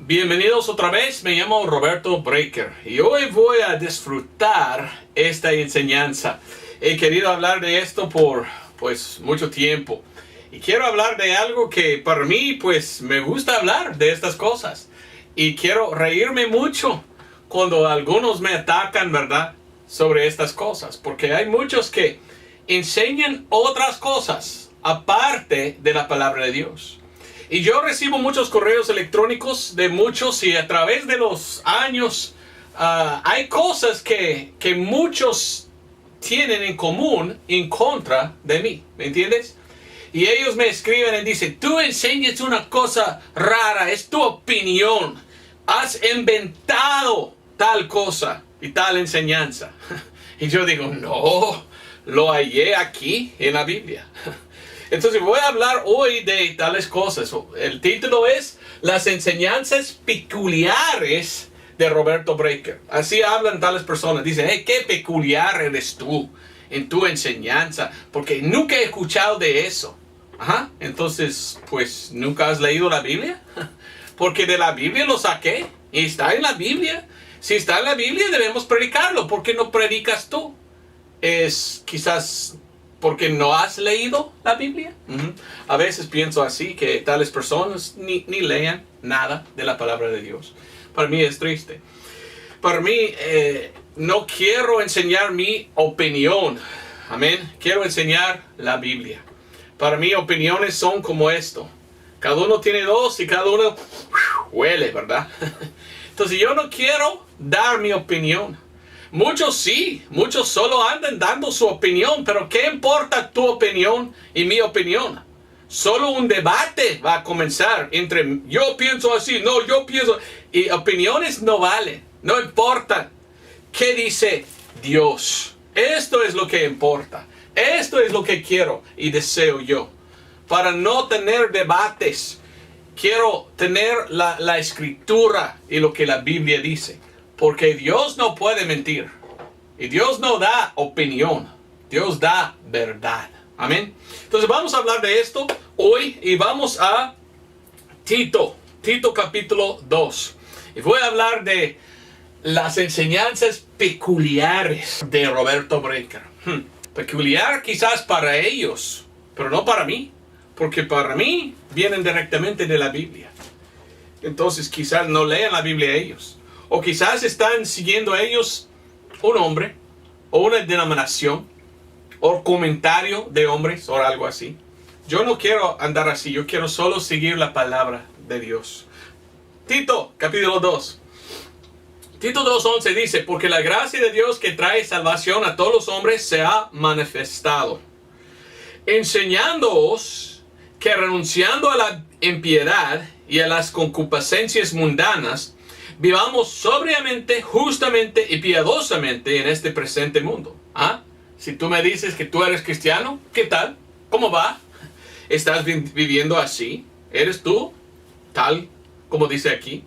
Bienvenidos otra vez, me llamo Roberto Breaker y hoy voy a disfrutar esta enseñanza. He querido hablar de esto por mucho tiempo y quiero hablar de algo que para mí me gusta hablar de estas cosas y quiero reírme mucho cuando algunos me atacan, ¿verdad?, sobre estas cosas, porque hay muchos que enseñan otras cosas aparte de la palabra de Dios. Y yo recibo muchos correos electrónicos de muchos y a través de los años hay cosas que muchos tienen en común en contra de mí, ¿me entiendes? Y ellos me escriben y dicen, tú enseñas una cosa rara, es tu opinión, has inventado tal cosa y tal enseñanza. Y yo digo, no, lo hallé aquí en la Biblia. Entonces voy a hablar hoy de tales cosas. El título es Las enseñanzas peculiares de Roberto Breaker. Así hablan tales personas. Dicen, hey, qué peculiar eres tú en tu enseñanza, porque nunca he escuchado de eso. Ajá. Entonces, ¿nunca has leído la Biblia? Porque de la Biblia lo saqué. Y está en la Biblia. Si está en la Biblia debemos predicarlo. ¿Por qué no predicas tú? Es quizás porque no has leído la Biblia. A veces pienso así, que tales personas ni lean nada de la palabra de Dios. Para mí es triste. Para mí no quiero enseñar mi opinión. Amén. Quiero enseñar la Biblia. Para mí opiniones son como esto. Cada uno tiene dos y cada uno huele, ¿verdad? Entonces yo no quiero dar mi opinión. Muchos sí, muchos solo andan dando su opinión, pero ¿qué importa tu opinión y mi opinión? Solo un debate va a comenzar entre yo pienso así, no, yo pienso, y opiniones no valen, no importa qué dice Dios. Esto es lo que importa, esto es lo que quiero y deseo yo. Para no tener debates, quiero tener la escritura y lo que la Biblia dice. Porque Dios no puede mentir. Y Dios no da opinión. Dios da verdad. Amén. Entonces vamos a hablar de esto hoy. Y vamos a Tito. Tito capítulo 2. Y voy a hablar de las enseñanzas peculiares de Roberto Breaker. Peculiar quizás para ellos. Pero no para mí. Porque para mí vienen directamente de la Biblia. Entonces quizás no lean la Biblia ellos. O quizás están siguiendo a ellos un hombre, o una denominación, o comentario de hombres, o algo así. Yo no quiero andar así, yo quiero solo seguir la palabra de Dios. Tito, capítulo 2. Tito 2:11 dice, porque la gracia de Dios que trae salvación a todos los hombres se ha manifestado, enseñándoos que renunciando a la impiedad y a las concupiscencias mundanas, vivamos sobriamente, justamente y piadosamente en este presente mundo. Si tú me dices que tú eres cristiano, ¿qué tal? ¿Cómo va? ¿Estás viviendo así? ¿Eres tú tal como dice aquí?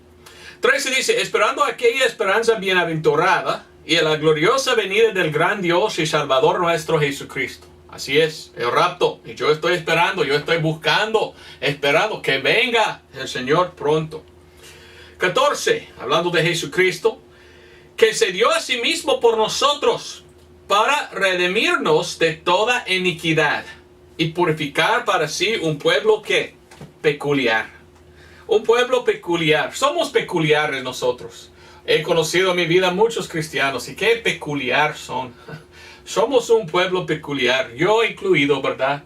13 dice, esperando aquella esperanza bienaventurada y a la gloriosa venida del gran Dios y Salvador nuestro Jesucristo. Así es, el rapto. Y yo estoy esperando, yo estoy buscando, esperando que venga el Señor pronto. 14, hablando de Jesucristo, que se dio a sí mismo por nosotros para redimirnos de toda iniquidad y purificar para sí un pueblo que peculiar. Un pueblo peculiar. Somos peculiares nosotros. He conocido en mi vida muchos cristianos y qué peculiar son. Somos un pueblo peculiar, yo incluido, ¿verdad?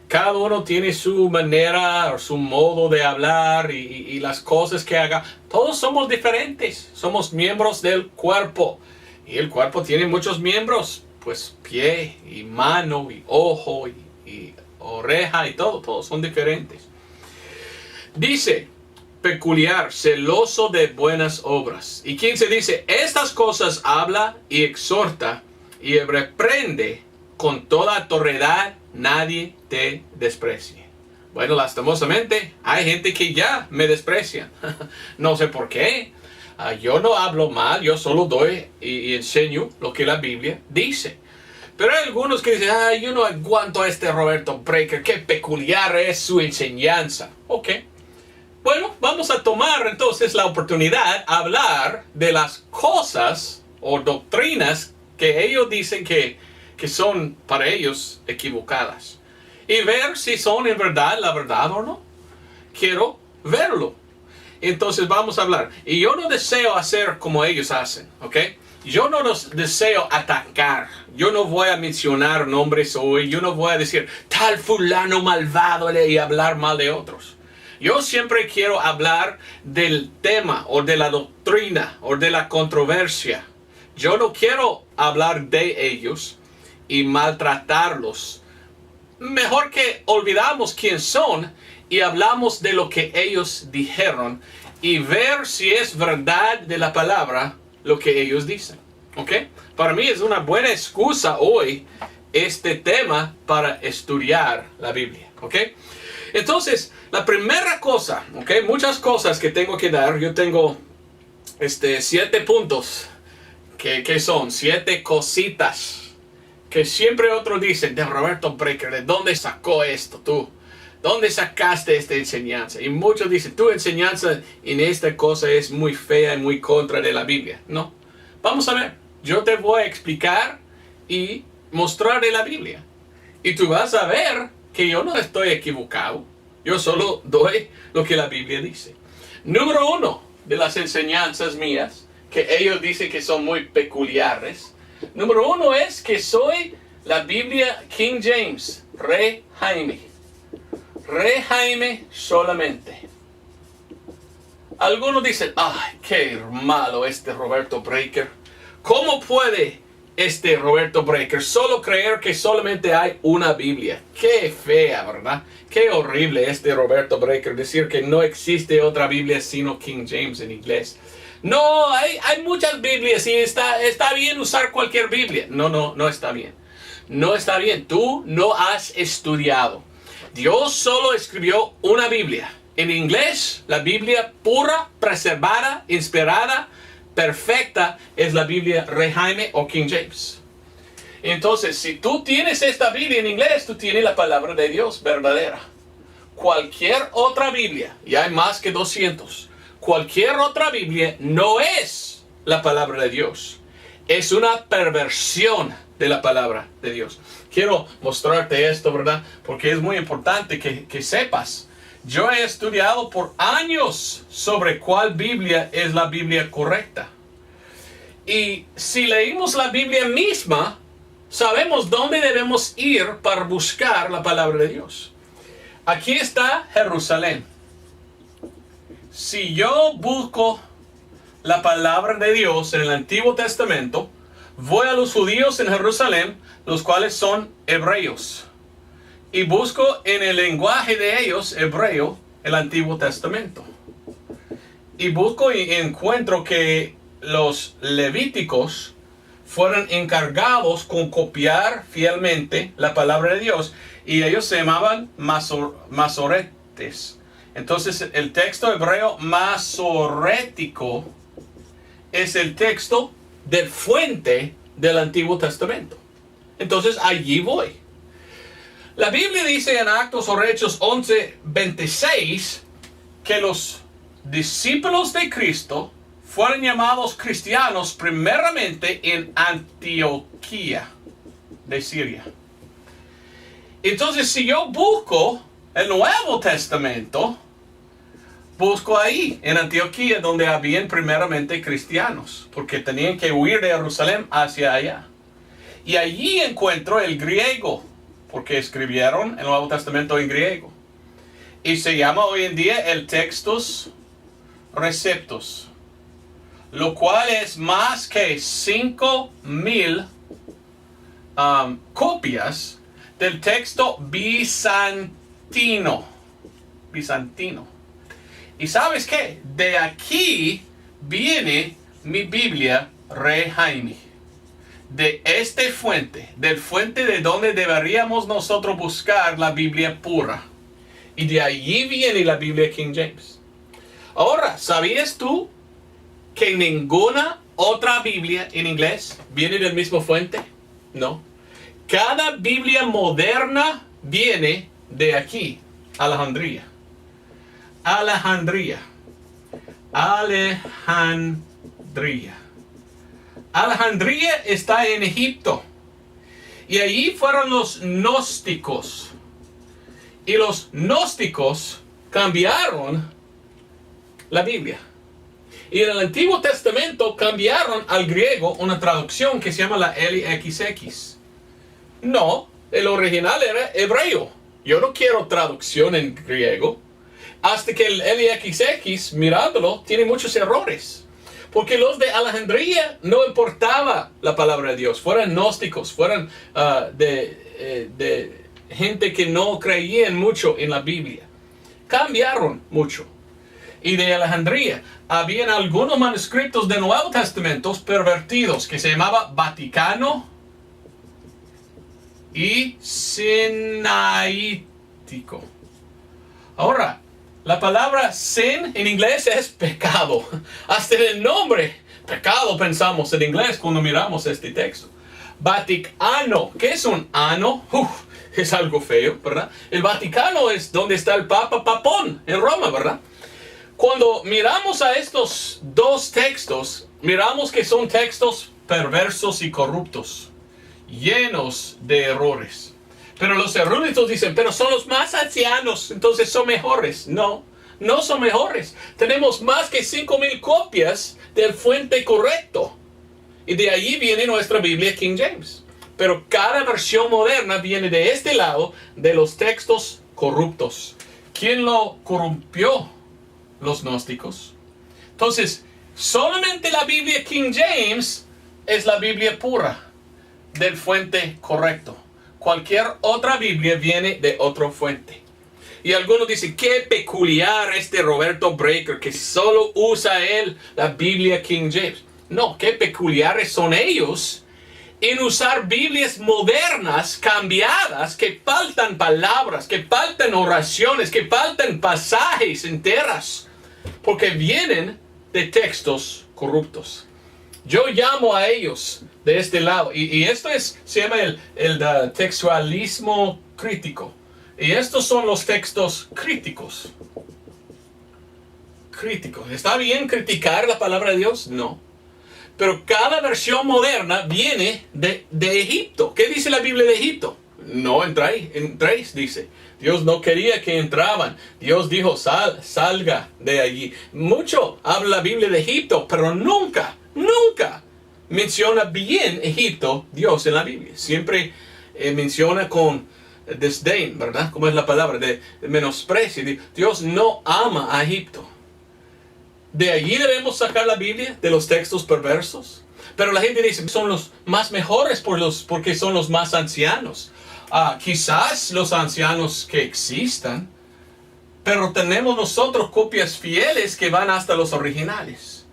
Cada uno tiene su manera, su modo de hablar y las cosas que haga. Todos somos diferentes. Somos miembros del cuerpo. Y el cuerpo tiene muchos miembros. Pie y mano y ojo y oreja y todo. Todos son diferentes. Dice, peculiar, celoso de buenas obras. Y 15 dice, estas cosas habla y exhorta y reprende con toda autoridad. Nadie te desprecie. Bueno, lastimosamente, hay gente que ya me desprecia. No sé por qué. Yo no hablo mal, yo solo doy y enseño lo que la Biblia dice. Pero hay algunos que dicen, yo no aguanto a este Roberto Breaker, qué peculiar es su enseñanza. Ok, Bueno, vamos a tomar entonces la oportunidad a hablar de las cosas o doctrinas que ellos dicen que son para ellos equivocadas. Y ver si son en verdad la verdad o no. Quiero verlo. Entonces vamos a hablar. Y yo no deseo hacer como ellos hacen, ¿ok? Yo no los deseo atacar. Yo no voy a mencionar nombres hoy. Yo no voy a decir tal fulano malvado y hablar mal de otros. Yo siempre quiero hablar del tema o de la doctrina o de la controversia. Yo no quiero hablar de ellos y maltratarlos. Mejor que olvidamos quién son y hablamos de lo que ellos dijeron y ver si es verdad de la palabra lo que ellos dicen. ¿Ok? Para mí es una buena excusa hoy este tema para estudiar la Biblia. ¿Ok? Entonces, la primera cosa, ¿ok? Muchas cosas que tengo que dar. Yo tengo 7 puntos que son 7 cositas que siempre otros dicen de Roberto Breaker. ¿De dónde sacó esto tú? ¿Dónde sacaste esta enseñanza? Y muchos dicen, tu enseñanza en esta cosa es muy fea y muy contra de la Biblia. No. Vamos a ver. Yo te voy a explicar y mostrar de la Biblia. Y tú vas a ver que yo no estoy equivocado. Yo solo doy lo que la Biblia dice. Número 1 de las enseñanzas mías, que ellos dicen que son muy peculiares. Número 1 es que soy la Biblia King James, Rey Jaime. Rey Jaime solamente. Algunos dicen, ay, qué malo este Roberto Breaker. ¿Cómo puede este Roberto Breaker solo creer que solamente hay una Biblia? Qué fea, ¿verdad? Qué horrible este Roberto Breaker decir que no existe otra Biblia sino King James en inglés. No, hay muchas Biblias y está bien usar cualquier Biblia. No está bien. No está bien. Tú no has estudiado. Dios solo escribió una Biblia. En inglés, la Biblia pura, preservada, inspirada, perfecta, es la Biblia Rey Jaime o King James. Entonces, si tú tienes esta Biblia en inglés, tú tienes la palabra de Dios verdadera. Cualquier otra Biblia, y hay más que 200, cualquier otra Biblia no es la palabra de Dios. Es una perversión de la palabra de Dios. Quiero mostrarte esto, ¿verdad? Porque es muy importante que sepas. Yo he estudiado por años sobre cuál Biblia es la Biblia correcta. Y si leímos la Biblia misma, sabemos dónde debemos ir para buscar la palabra de Dios. Aquí está Jerusalén. Si yo busco la palabra de Dios en el Antiguo Testamento, voy a los judíos en Jerusalén, los cuales son hebreos. Y busco en el lenguaje de ellos, hebreo, el Antiguo Testamento. Y busco y encuentro que los levíticos fueron encargados con copiar fielmente la palabra de Dios. Y ellos se llamaban masoretes. Entonces el texto hebreo masorético es el texto de fuente del Antiguo Testamento. Entonces allí voy. La Biblia dice en Actos o Hechos 11:26 que los discípulos de Cristo fueron llamados cristianos primeramente en Antioquía de Siria. Entonces si yo busco el Nuevo Testamento, busco ahí en Antioquía donde habían primeramente cristianos, porque tenían que huir de Jerusalén hacia allá. Y allí encuentro el griego, porque escribieron el Nuevo Testamento en griego. Y se llama hoy en día el Textus Receptus, lo cual es más que 5,000 copias del texto bizantino. ¿Y sabes qué? De aquí viene mi Biblia Rey Jaime. De esta fuente, del fuente de donde deberíamos nosotros buscar la Biblia pura. Y de allí viene la Biblia King James. Ahora, ¿sabías tú que ninguna otra Biblia en inglés viene del mismo fuente? No. Cada Biblia moderna viene de aquí, Alejandría. Alejandría. Alejandría. Alejandría está en Egipto. Y allí fueron los gnósticos. Y los gnósticos cambiaron la Biblia. Y en el Antiguo Testamento cambiaron al griego una traducción que se llama la LXX. No, el original era hebreo. Yo no quiero traducción en griego. Hasta que el LXX, mirándolo, tiene muchos errores. Porque los de Alejandría no importaba la palabra de Dios. Fueran gnósticos, fueran de gente que no creían mucho en la Biblia. Cambiaron mucho. Y de Alejandría habían algunos manuscritos del Nuevo Testamento pervertidos que se llamaba Vaticano y Sinaítico. Ahora, la palabra sin en inglés es pecado. Hasta en el nombre, pecado pensamos en inglés cuando miramos este texto. Vaticano, ¿qué es un ano? Es algo feo, ¿verdad? El Vaticano es donde está el Papa Papón, en Roma, ¿verdad? Cuando miramos a estos dos textos, miramos que son textos perversos y corruptos, llenos de errores. Pero los eruditos dicen, pero son los más ancianos, entonces son mejores. No, no son mejores. Tenemos más que 5,000 copias del fuente correcto. Y de allí viene nuestra Biblia King James. Pero cada versión moderna viene de este lado, de los textos corruptos. ¿Quién lo corrompió? Los gnósticos. Entonces, solamente la Biblia King James es la Biblia pura, del fuente correcto. Cualquier otra Biblia viene de otra fuente. Y algunos dicen, qué peculiar este Roberto Breaker, que solo usa él la Biblia King James. No, qué peculiares son ellos en usar Biblias modernas, cambiadas, que faltan palabras, que faltan oraciones, que faltan pasajes enteras, porque vienen de textos corruptos. Yo llamo a ellos de este lado, y esto se llama el textualismo crítico. Y estos son los textos críticos. Críticos. ¿Está bien criticar la palabra de Dios? No. Pero cada versión moderna viene de Egipto. ¿Qué dice la Biblia de Egipto? No entréis, dice. Dios no quería que entraban. Dios dijo, salga de allí. Mucho habla la Biblia de Egipto, pero nunca menciona bien Egipto, Dios en la Biblia. Siempre menciona con desdén, ¿verdad? Como es la palabra, de menosprecio. Dios no ama a Egipto. De allí debemos sacar la Biblia, de los textos perversos. Pero la gente dice, son los más mejores porque son los más ancianos. Quizás los ancianos que existan, pero tenemos nosotros copias fieles que van hasta los originales.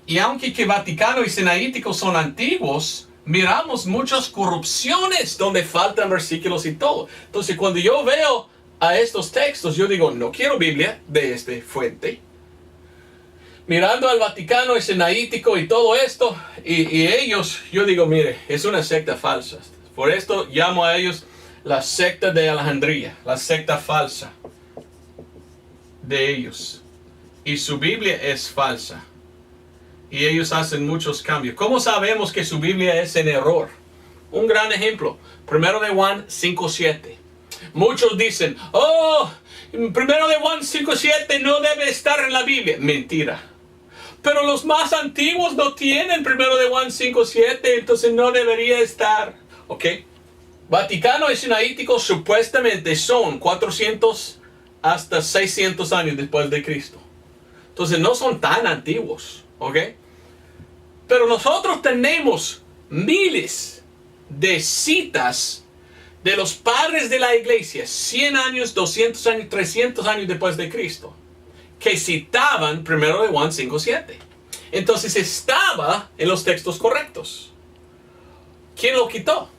Y aunque que Vaticano y Sinaítico son antiguos, miramos muchas corrupciones donde faltan versículos y todo. Entonces cuando yo veo a estos textos, yo digo, no quiero Biblia de esta fuente. Mirando al Vaticano y Sinaítico y todo esto, y ellos, yo digo, mire, es una secta falsa. Por esto llamo a ellos la secta de Alejandría, la secta falsa de ellos. Y su Biblia es falsa. Y ellos hacen muchos cambios. ¿Cómo sabemos que su Biblia es en error? Un gran ejemplo, 1 de Juan 5:7. Muchos dicen, 1 de Juan 5:7 no debe estar en la Biblia. Mentira. Pero los más antiguos no tienen 1 de Juan 5:7, entonces no debería estar. ¿Ok? Vaticano y Sinaítico supuestamente son 400 hasta 600 años después de Cristo. Entonces no son tan antiguos. ¿Ok? Pero nosotros tenemos miles de citas de los padres de la iglesia, 100 años, 200 años, 300 años después de Cristo, que citaban 1 de Juan 5:7. Entonces estaba en los textos correctos. ¿Quién lo quitó?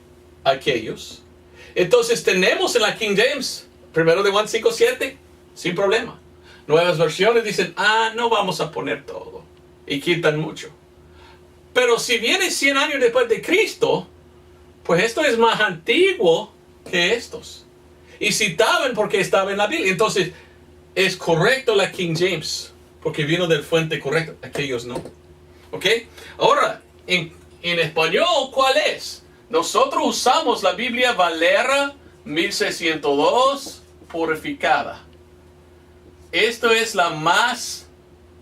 Aquellos. Entonces tenemos en la King James 1 de Juan 5:7 sin problema. Nuevas versiones dicen, no vamos a poner todo. Y quitan mucho. Pero si viene 100 años después de Cristo, pues esto es más antiguo que estos. Y citaban porque estaba en la Biblia. Entonces, es correcto la King James, porque vino del fuente correcta, aquellos no. ¿Ok? Ahora, en español, ¿cuál es? Nosotros usamos la Biblia Valera 1602 purificada. Esto es la más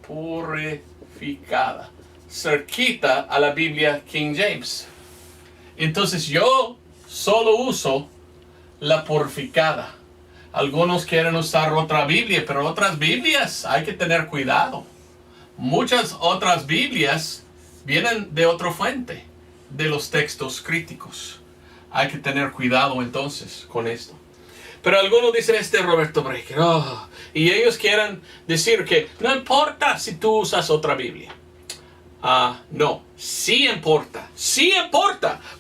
purificada, cerquita a la Biblia King James. Entonces yo solo uso la purificada. Algunos quieren usar otra Biblia, pero otras Biblias hay que tener cuidado. Muchas otras Biblias vienen de otra fuente, de los textos críticos. Hay que tener cuidado entonces con esto. Pero algunos dicen Roberto Breaker, y ellos quieren decir que no importa si tú usas otra Biblia. No, sí importa,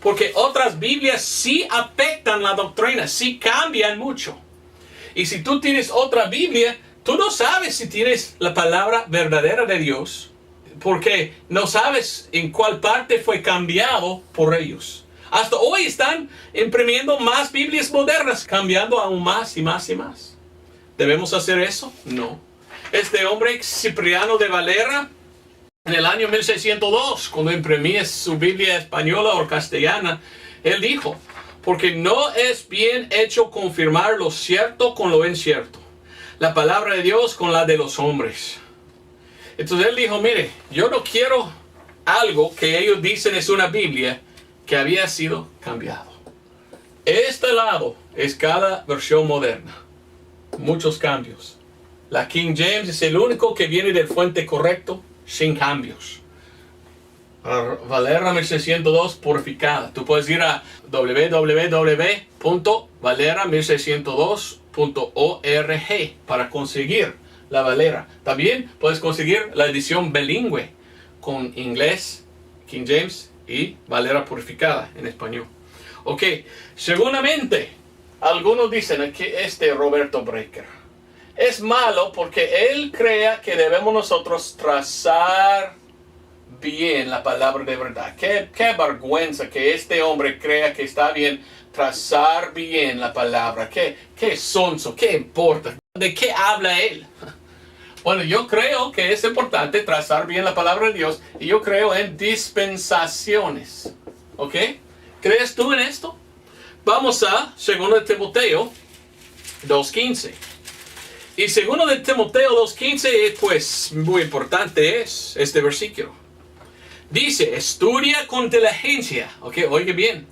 porque otras Biblias sí afectan la doctrina, sí cambian mucho. Y si tú tienes otra Biblia, tú no sabes si tienes la palabra verdadera de Dios, porque no sabes en cuál parte fue cambiado por ellos. Hasta hoy están imprimiendo más Biblias modernas, cambiando aún más y más y más. ¿Debemos hacer eso? No. Este hombre, Cipriano de Valera, en el año 1602, cuando imprimía su Biblia española o castellana, él dijo, porque no es bien hecho confirmar lo cierto con lo incierto, la palabra de Dios con la de los hombres. Entonces él dijo, mire, yo no quiero algo que ellos dicen es una Biblia que había sido cambiado. Este lado es cada versión moderna. Muchos cambios. La King James es el único que viene del fuente correcto, sin cambios. Valera 1602 purificada. Tú puedes ir a www.valera1602.org para conseguir la Valera. También puedes conseguir la edición bilingüe con inglés, King James y Valera purificada en español. Ok, seguramente algunos dicen que Roberto Breaker es malo porque él crea que debemos nosotros trazar bien la palabra de verdad. Qué vergüenza que este hombre crea que está bien trazar bien la palabra. Qué sonso, qué importa. ¿De qué habla él? Bueno, yo creo que es importante trazar bien la palabra de Dios y yo creo en dispensaciones. ¿Ok? ¿Crees tú en esto? Vamos a 2 Timoteo 2:15. Y 2 Timoteo 2:15, pues muy importante es este versículo. Dice, estudia con diligencia. Ok, oiga bien.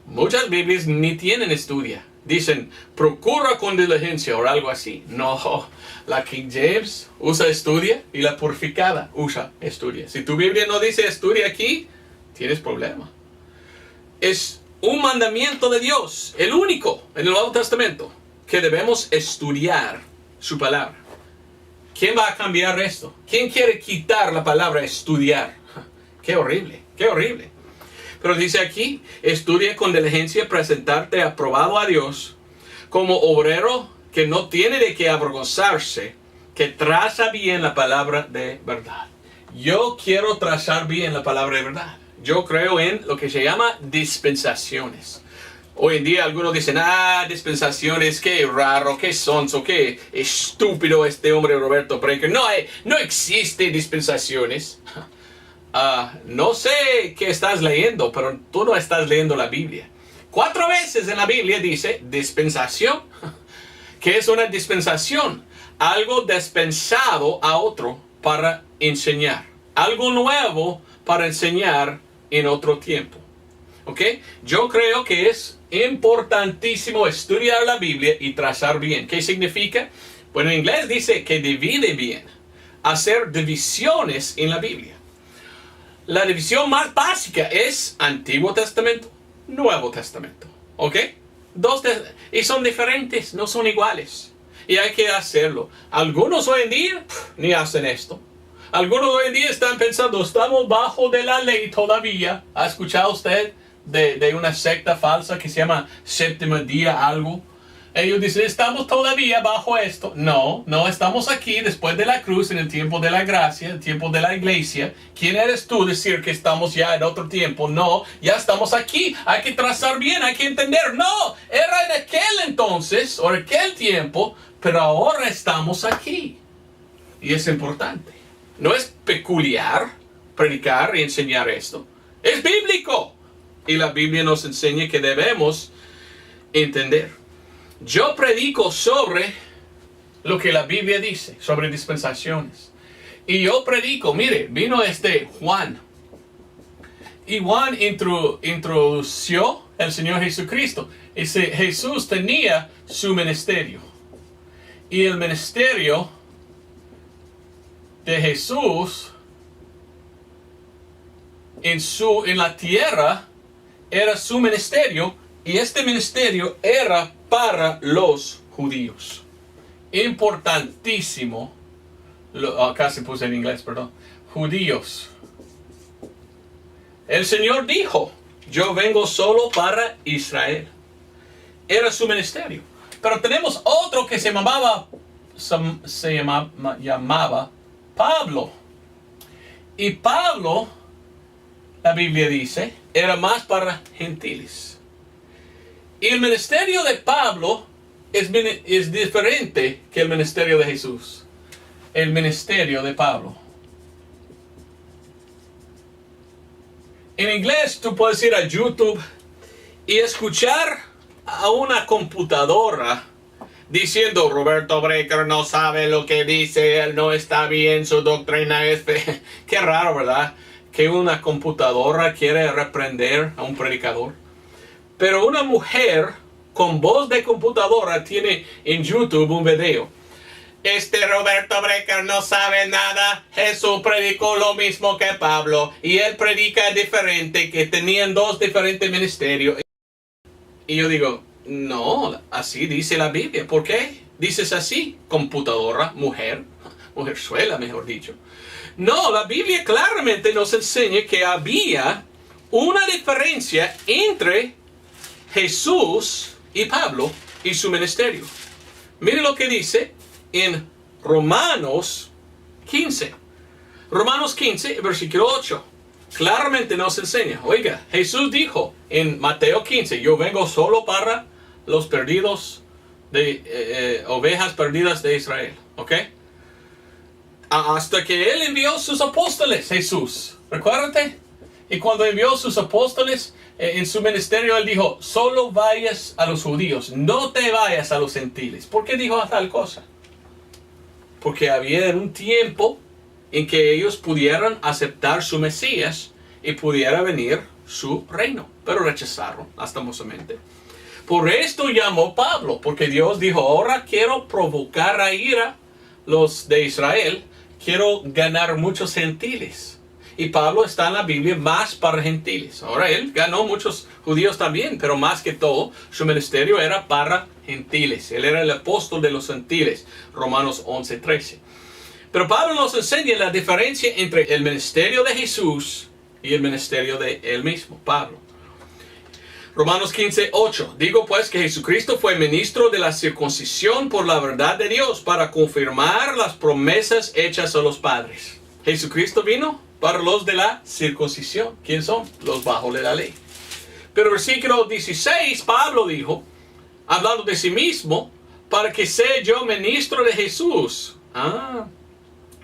Muchas Biblias ni tienen estudia. Dicen, procura con diligencia o algo así. No, la King James usa estudia y la purificada usa estudia. Si tu Biblia no dice estudia aquí, tienes problema. Es un mandamiento de Dios, el único en el Nuevo Testamento, que debemos estudiar su palabra. ¿Quién va a cambiar esto? ¿Quién quiere quitar la palabra estudiar? Qué horrible, qué horrible. Pero dice aquí, estudia con diligencia, presentarte aprobado a Dios como obrero que no tiene de qué avergonzarse, que traza bien la palabra de verdad. Yo quiero trazar bien la palabra de verdad. Yo creo en lo que se llama dispensaciones. Hoy en día algunos dicen, dispensaciones, qué raro, qué sonso, qué estúpido este hombre Roberto Breaker. No existe dispensaciones. No sé qué estás leyendo, pero tú no estás leyendo la Biblia. 4 veces en la Biblia dice dispensación. ¿Qué es una dispensación? Algo dispensado a otro para enseñar. Algo nuevo para enseñar en otro tiempo. ¿Ok? Yo creo que es importantísimo estudiar la Biblia y trazar bien. ¿Qué significa? Bueno, en inglés dice que divide bien. Hacer divisiones en la Biblia. La división más básica es Antiguo Testamento, Nuevo Testamento. ¿Ok? Y son diferentes, no son iguales. Y hay que hacerlo. Algunos hoy en día ni hacen esto. Algunos hoy en día están pensando, estamos bajo de la ley todavía. ¿Ha escuchado usted de una secta falsa que se llama Séptimo Día algo? Ellos dicen, estamos todavía bajo esto. No, estamos aquí después de la cruz, en el tiempo de la gracia, el tiempo de la iglesia. ¿Quién eres tú decir que estamos ya en otro tiempo? No, ya estamos aquí. Hay que trazar bien, hay que entender. No, era en aquel entonces, o en aquel tiempo, Pero ahora estamos aquí. Y es importante. No es peculiar predicar y enseñar esto. Es bíblico. Y la Biblia nos enseña que debemos entender. Yo predico sobre lo que la Biblia dice, sobre dispensaciones. Y yo predico, mire, vino Juan. Y Juan introdució al Señor Jesucristo. Y Jesús tenía su ministerio. Y el ministerio de Jesús en la tierra era su ministerio. Y este ministerio era para los judíos. Importantísimo. Casi puse en inglés, perdón. Judíos. El Señor dijo, yo vengo solo para Israel. Era su ministerio. Pero tenemos otro que se llamaba Pablo. Y Pablo, la Biblia dice, era más para gentiles. Y el ministerio de Pablo es diferente que el ministerio de Jesús. El ministerio de Pablo. En inglés tú puedes ir a YouTube y escuchar a una computadora diciendo Roberto Breaker no sabe lo que dice, él no está bien, su doctrina es fe. Qué raro, ¿verdad? Que una computadora quiere reprender a un predicador. Pero una mujer con voz de computadora tiene en YouTube un video. Roberto Breaker no sabe nada. Jesús predicó lo mismo que Pablo. Y él predica diferente, que tenían dos diferentes ministerios. Y yo digo, no, así dice la Biblia. ¿Por qué dices así? Computadora, mujerzuela, mejor dicho. No, la Biblia claramente nos enseña que había una diferencia entre Jesús y Pablo y su ministerio. Mire lo que dice en Romanos 15. Romanos 15, versículo 8. Claramente nos enseña. Oiga, Jesús dijo en Mateo 15, yo vengo solo para los perdidos, ovejas perdidas de Israel. ¿Ok? Hasta que Él envió sus apóstoles, Jesús. Recuérdate. Y cuando envió sus apóstoles en su ministerio, Él dijo, solo vayas a los judíos, no te vayas a los gentiles. ¿Por qué dijo tal cosa? Porque había un tiempo en que ellos pudieran aceptar su Mesías y pudiera venir su reino. Pero rechazaron lastimosamente. Por esto llamó Pablo, porque Dios dijo, ahora quiero provocar a ira los de Israel, quiero ganar muchos gentiles. Y Pablo está en la Biblia más para gentiles. Ahora él ganó muchos judíos también, pero más que todo, su ministerio era para gentiles. Él era el apóstol de los gentiles. Romanos 11:13. Pero Pablo nos enseña la diferencia entre el ministerio de Jesús y el ministerio de él mismo, Pablo. Romanos 15:8. Digo pues que Jesucristo fue ministro de la circuncisión por la verdad de Dios para confirmar las promesas hechas a los padres. Jesucristo vino para los de la circuncisión. ¿Quién son? Los bajo de la ley. Pero versículo 16, Pablo dijo, hablando de sí mismo, para que sea yo ministro de Jesús.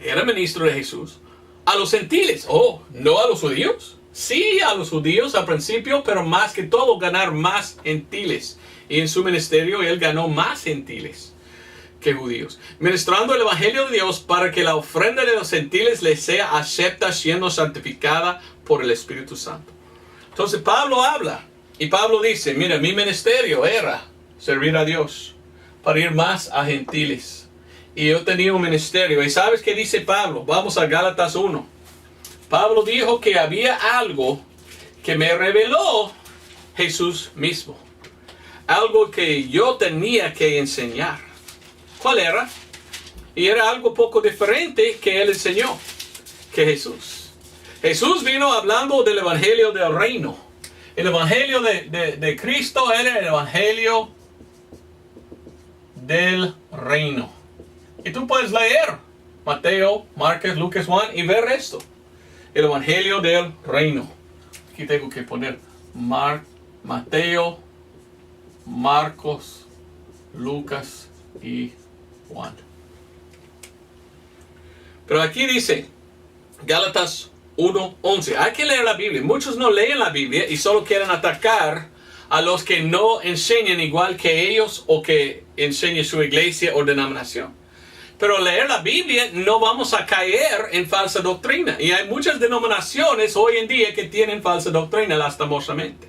Era ministro de Jesús. A los gentiles. ¿No a los judíos? Sí, a los judíos al principio, pero más que todo ganar más gentiles. Y en su ministerio él ganó más gentiles que judíos, ministrando el evangelio de Dios para que la ofrenda de los gentiles les sea acepta siendo santificada por el Espíritu Santo. Entonces Pablo habla y Pablo dice, mira, mi ministerio era servir a Dios para ir más a gentiles. Y yo tenía un ministerio. ¿Y sabes qué dice Pablo? Vamos a Gálatas 1. Pablo dijo que había algo que me reveló Jesús mismo. Algo que yo tenía que enseñar. ¿Cuál era? Y era algo poco diferente que él enseñó que Jesús. Jesús vino hablando del evangelio del reino. El evangelio de Cristo era el evangelio del reino. Y tú puedes leer Mateo, Marcos, Lucas, Juan y ver esto. El evangelio del reino. Aquí tengo que poner Mateo, Marcos, Lucas y Juan. Pero aquí dice, Gálatas 1:11. Hay que leer la Biblia. Muchos no leen la Biblia y solo quieren atacar a los que no enseñan igual que ellos o que enseñe su iglesia o denominación. Pero leer la Biblia no vamos a caer en falsa doctrina. Y hay muchas denominaciones hoy en día que tienen falsa doctrina lastimosamente.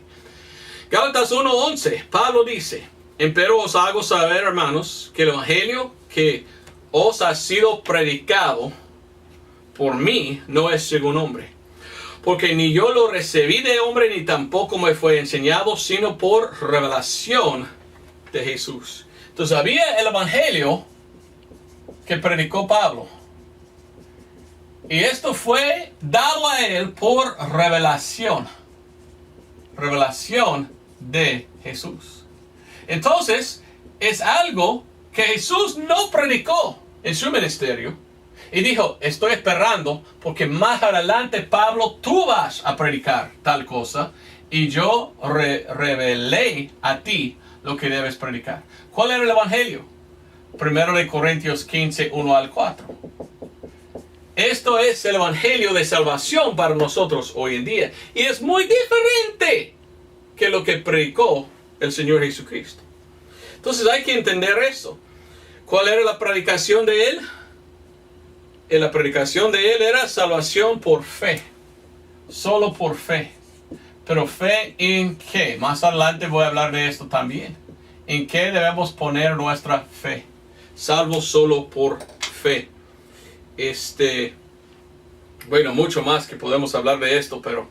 Gálatas 1:11, Pablo dice, empero os hago saber, hermanos, que el evangelio que os ha sido predicado por mí no es según hombre. Porque ni yo lo recibí de hombre, ni tampoco me fue enseñado, sino por revelación de Jesús. Entonces había el evangelio que predicó Pablo. Y esto fue dado a él por revelación. Revelación de Jesús. Entonces, es algo que Jesús no predicó en su ministerio. Y dijo, estoy esperando porque más adelante, Pablo, tú vas a predicar tal cosa. Y yo revelé a ti lo que debes predicar. ¿Cuál era el evangelio? 1 Corintios 15, 1 al 4. Esto es el evangelio de salvación para nosotros hoy en día. Y es muy diferente que lo que predicó el Señor Jesucristo. Entonces hay que entender esto. ¿Cuál era la predicación de él? La predicación de él era salvación por fe. Solo por fe. Pero fe en qué? Más adelante voy a hablar de esto también. ¿En qué debemos poner nuestra fe? Salvo solo por fe. Bueno, mucho más que podemos hablar de esto, pero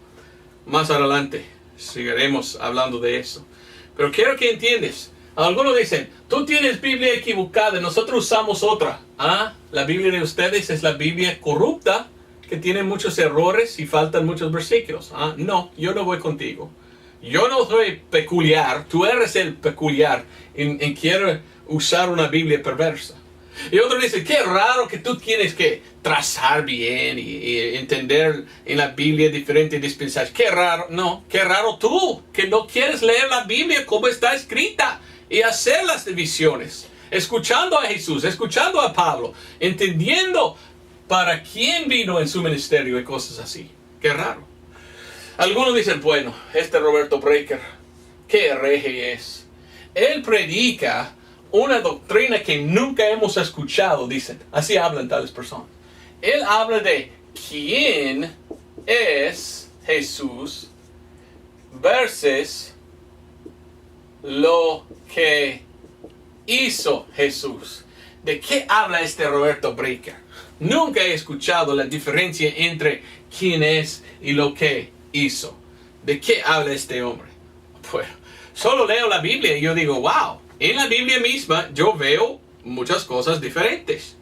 más adelante seguiremos hablando de eso. Pero quiero que entiendas. Algunos dicen, tú tienes Biblia equivocada, nosotros usamos otra. La Biblia de ustedes es la Biblia corrupta, que tiene muchos errores y faltan muchos versículos. No, yo no voy contigo. Yo no soy peculiar, tú eres el peculiar en quiero usar una Biblia perversa. Y otros dicen, qué raro que tú tienes que trazar bien y entender en la Biblia diferentes dispensaciones. Qué raro, no, qué raro tú, que no quieres leer la Biblia como está escrita y hacer las divisiones. Escuchando a Jesús, escuchando a Pablo, entendiendo para quién vino en su ministerio y cosas así. Qué raro. Algunos dicen, bueno, Roberto Breaker, qué hereje es. Él predica una doctrina que nunca hemos escuchado, dicen. Así hablan tales personas. Él habla de quién es Jesús versus lo que hizo Jesús. ¿De qué habla Roberto Breaker? Nunca he escuchado la diferencia entre quién es y lo que hizo. ¿De qué habla este hombre? Bueno, solo leo la Biblia y yo digo, wow. En la Biblia misma yo veo muchas cosas diferentes.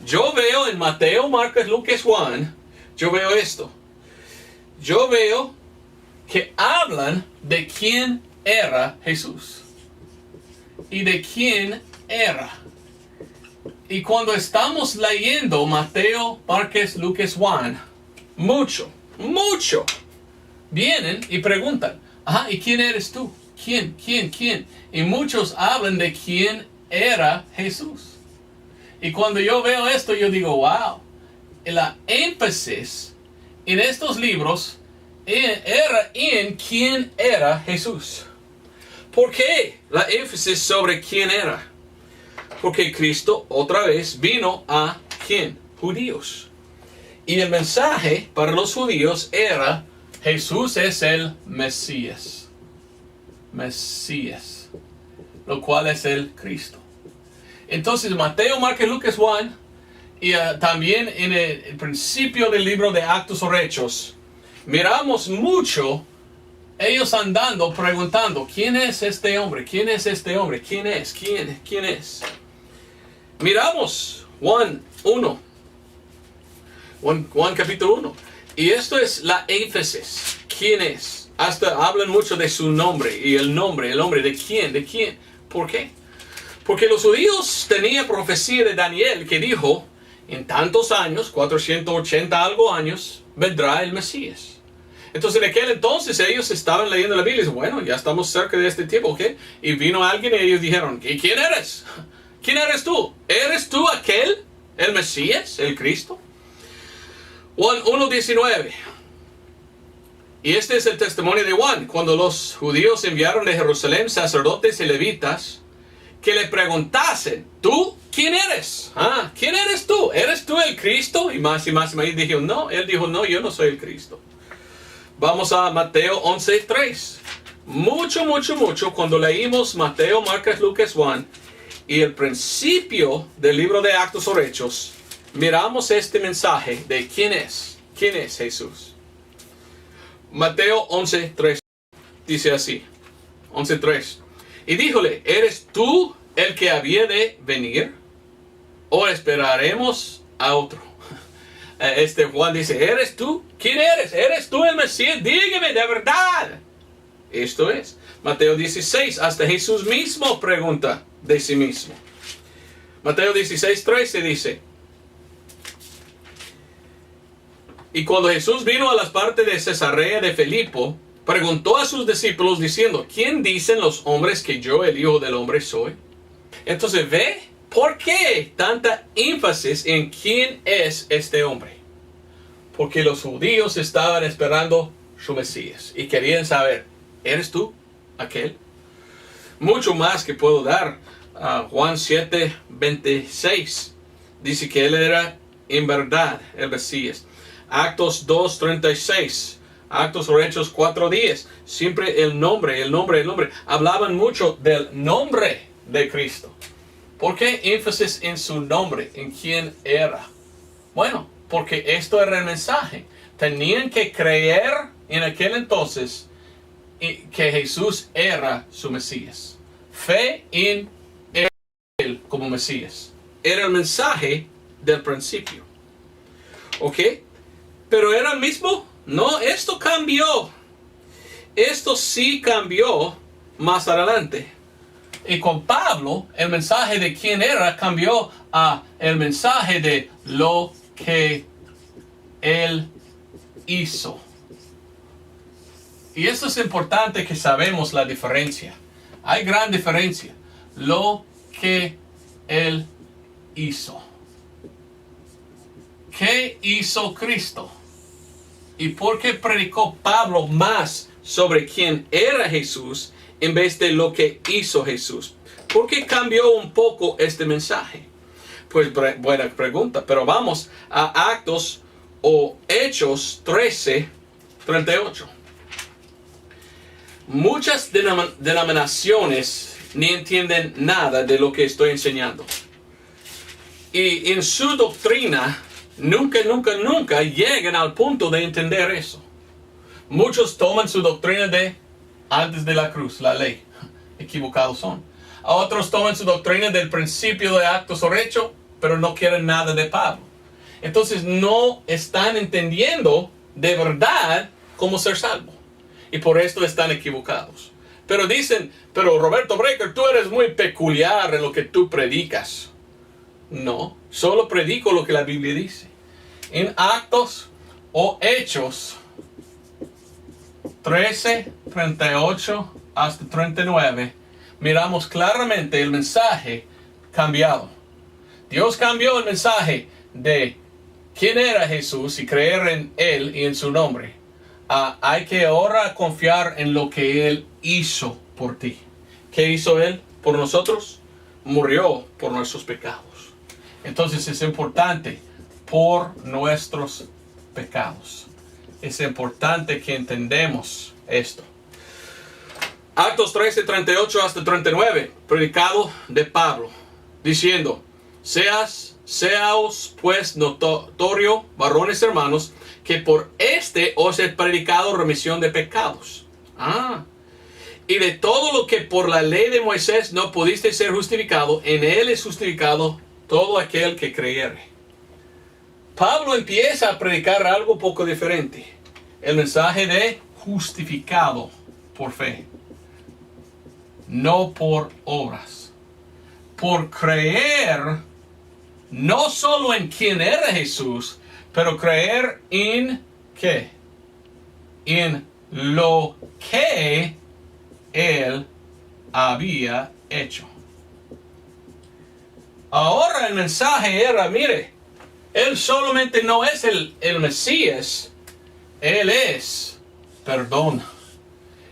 Yo veo en Mateo, Marcos, Lucas, Juan, yo veo esto. Yo veo que hablan de quién era Jesús. Y de quién era. Y cuando estamos leyendo Mateo, Marcos, Lucas, Juan, mucho, vienen y preguntan, ¿y quién eres tú? ¿Quién? Y muchos hablan de quién era Jesús. Y cuando yo veo esto, yo digo, wow. La énfasis en estos libros era en quién era Jesús. ¿Por qué la énfasis sobre quién era? Porque Cristo otra vez vino a ¿quién? Judíos. Y el mensaje para los judíos era, Jesús es el Mesías. Lo cual es el Cristo. Entonces Mateo, Marcos, Lucas, Juan y también en el principio del libro de Actos o Hechos miramos mucho ellos andando preguntando, ¿quién es este hombre? ¿Quién es este hombre? ¿Quién es? ¿Quién es? Miramos Juan 1. Juan capítulo 1. Y esto es la énfasis. ¿Quién es? Hasta hablan mucho de su nombre y el nombre de quién, ¿por qué? Porque los judíos tenían profecía de Daniel que dijo, en tantos años, 480 algo años, vendrá el Mesías. Entonces en aquel entonces ellos estaban leyendo la Biblia y dicen, bueno, ya estamos cerca de este tiempo, ¿ok? Y vino alguien y ellos dijeron, ¿y quién eres? ¿Quién eres tú? ¿Eres tú aquel, el Mesías, el Cristo? Juan 1:19. Y este es el testimonio de Juan, cuando los judíos enviaron de Jerusalén sacerdotes y levitas que le preguntasen, ¿tú quién eres? ¿Quién eres tú? ¿Eres tú el Cristo? Y más y más dijo, no. Él dijo, no, yo no soy el Cristo. Vamos a Mateo 11:3. Mucho, cuando leímos Mateo, Marcos, Lucas, Juan y el principio del libro de Actos o Hechos, miramos este mensaje de quién es Jesús. Mateo 11:3 dice así, 11:3. Y díjole, ¿eres tú el que había de venir? ¿O esperaremos a otro? Juan dice, ¿eres tú? ¿Quién eres? ¿Eres tú el Mesías? Dígame de verdad. Esto es, Mateo 16, hasta Jesús mismo pregunta de sí mismo. Mateo 16:13 dice, y cuando Jesús vino a las partes de Cesarea de Filipo, preguntó a sus discípulos diciendo, ¿quién dicen los hombres que yo, el Hijo del Hombre, soy? Entonces, ¿ve por qué tanta énfasis en quién es este hombre? Porque los judíos estaban esperando su Mesías y querían saber, ¿eres tú aquel? Mucho más que puedo dar. Juan 7:26 dice que él era en verdad el Mesías. Actos 2:36, Actos o Hechos 4:10, siempre el nombre. Hablaban mucho del nombre de Cristo. ¿Por qué énfasis en su nombre, en quién era? Bueno, porque esto era el mensaje. Tenían que creer en aquel entonces que Jesús era su Mesías. Fe en él como Mesías. Era el mensaje del principio. ¿Ok? ¿Pero era el mismo? No, esto cambió. Esto sí cambió más adelante. Y con Pablo, el mensaje de quién era cambió a el mensaje de lo que él hizo. Y eso es importante que sabemos la diferencia. Hay gran diferencia. Lo que él hizo. ¿Qué hizo Cristo? ¿Y por qué predicó Pablo más sobre quién era Jesús en vez de lo que hizo Jesús? ¿Por qué cambió un poco este mensaje? Pues buena pregunta, pero vamos a Actos o Hechos 13:38. Muchas denominaciones ni entienden nada de lo que estoy enseñando. Y en su doctrina nunca llegan al punto de entender eso. Muchos toman su doctrina de antes de la cruz, la ley. Equivocados son. Otros toman su doctrina del principio de Actos o Hechos, pero no quieren nada de Pablo. Entonces no están entendiendo de verdad cómo ser salvo. Y por esto están equivocados. Pero dicen, pero Roberto Breaker, tú eres muy peculiar en lo que tú predicas. No, solo predico lo que la Biblia dice. En Actos o Hechos 13:38 hasta 39, miramos claramente el mensaje cambiado. Dios cambió el mensaje de quién era Jesús y creer en Él y en su nombre. Hay que ahora confiar en lo que Él hizo por ti. ¿Qué hizo Él por nosotros? Murió por nuestros pecados. Entonces es importante por nuestros pecados. Es importante que entendamos esto. Actos 13:38 hasta 39, predicado de Pablo, diciendo, Seaos pues notorio, varones hermanos, que por os he predicado remisión de pecados. Y de todo lo que por la ley de Moisés no pudiste ser justificado, en él es justificado todo aquel que creyere. Pablo empieza a predicar algo poco diferente. El mensaje de justificado por fe. No por obras. Por creer no solo en quién era Jesús, pero creer en ¿qué? En lo que Él había hecho. Ahora el mensaje era, mire, Él solamente no es el Mesías, Él es perdón.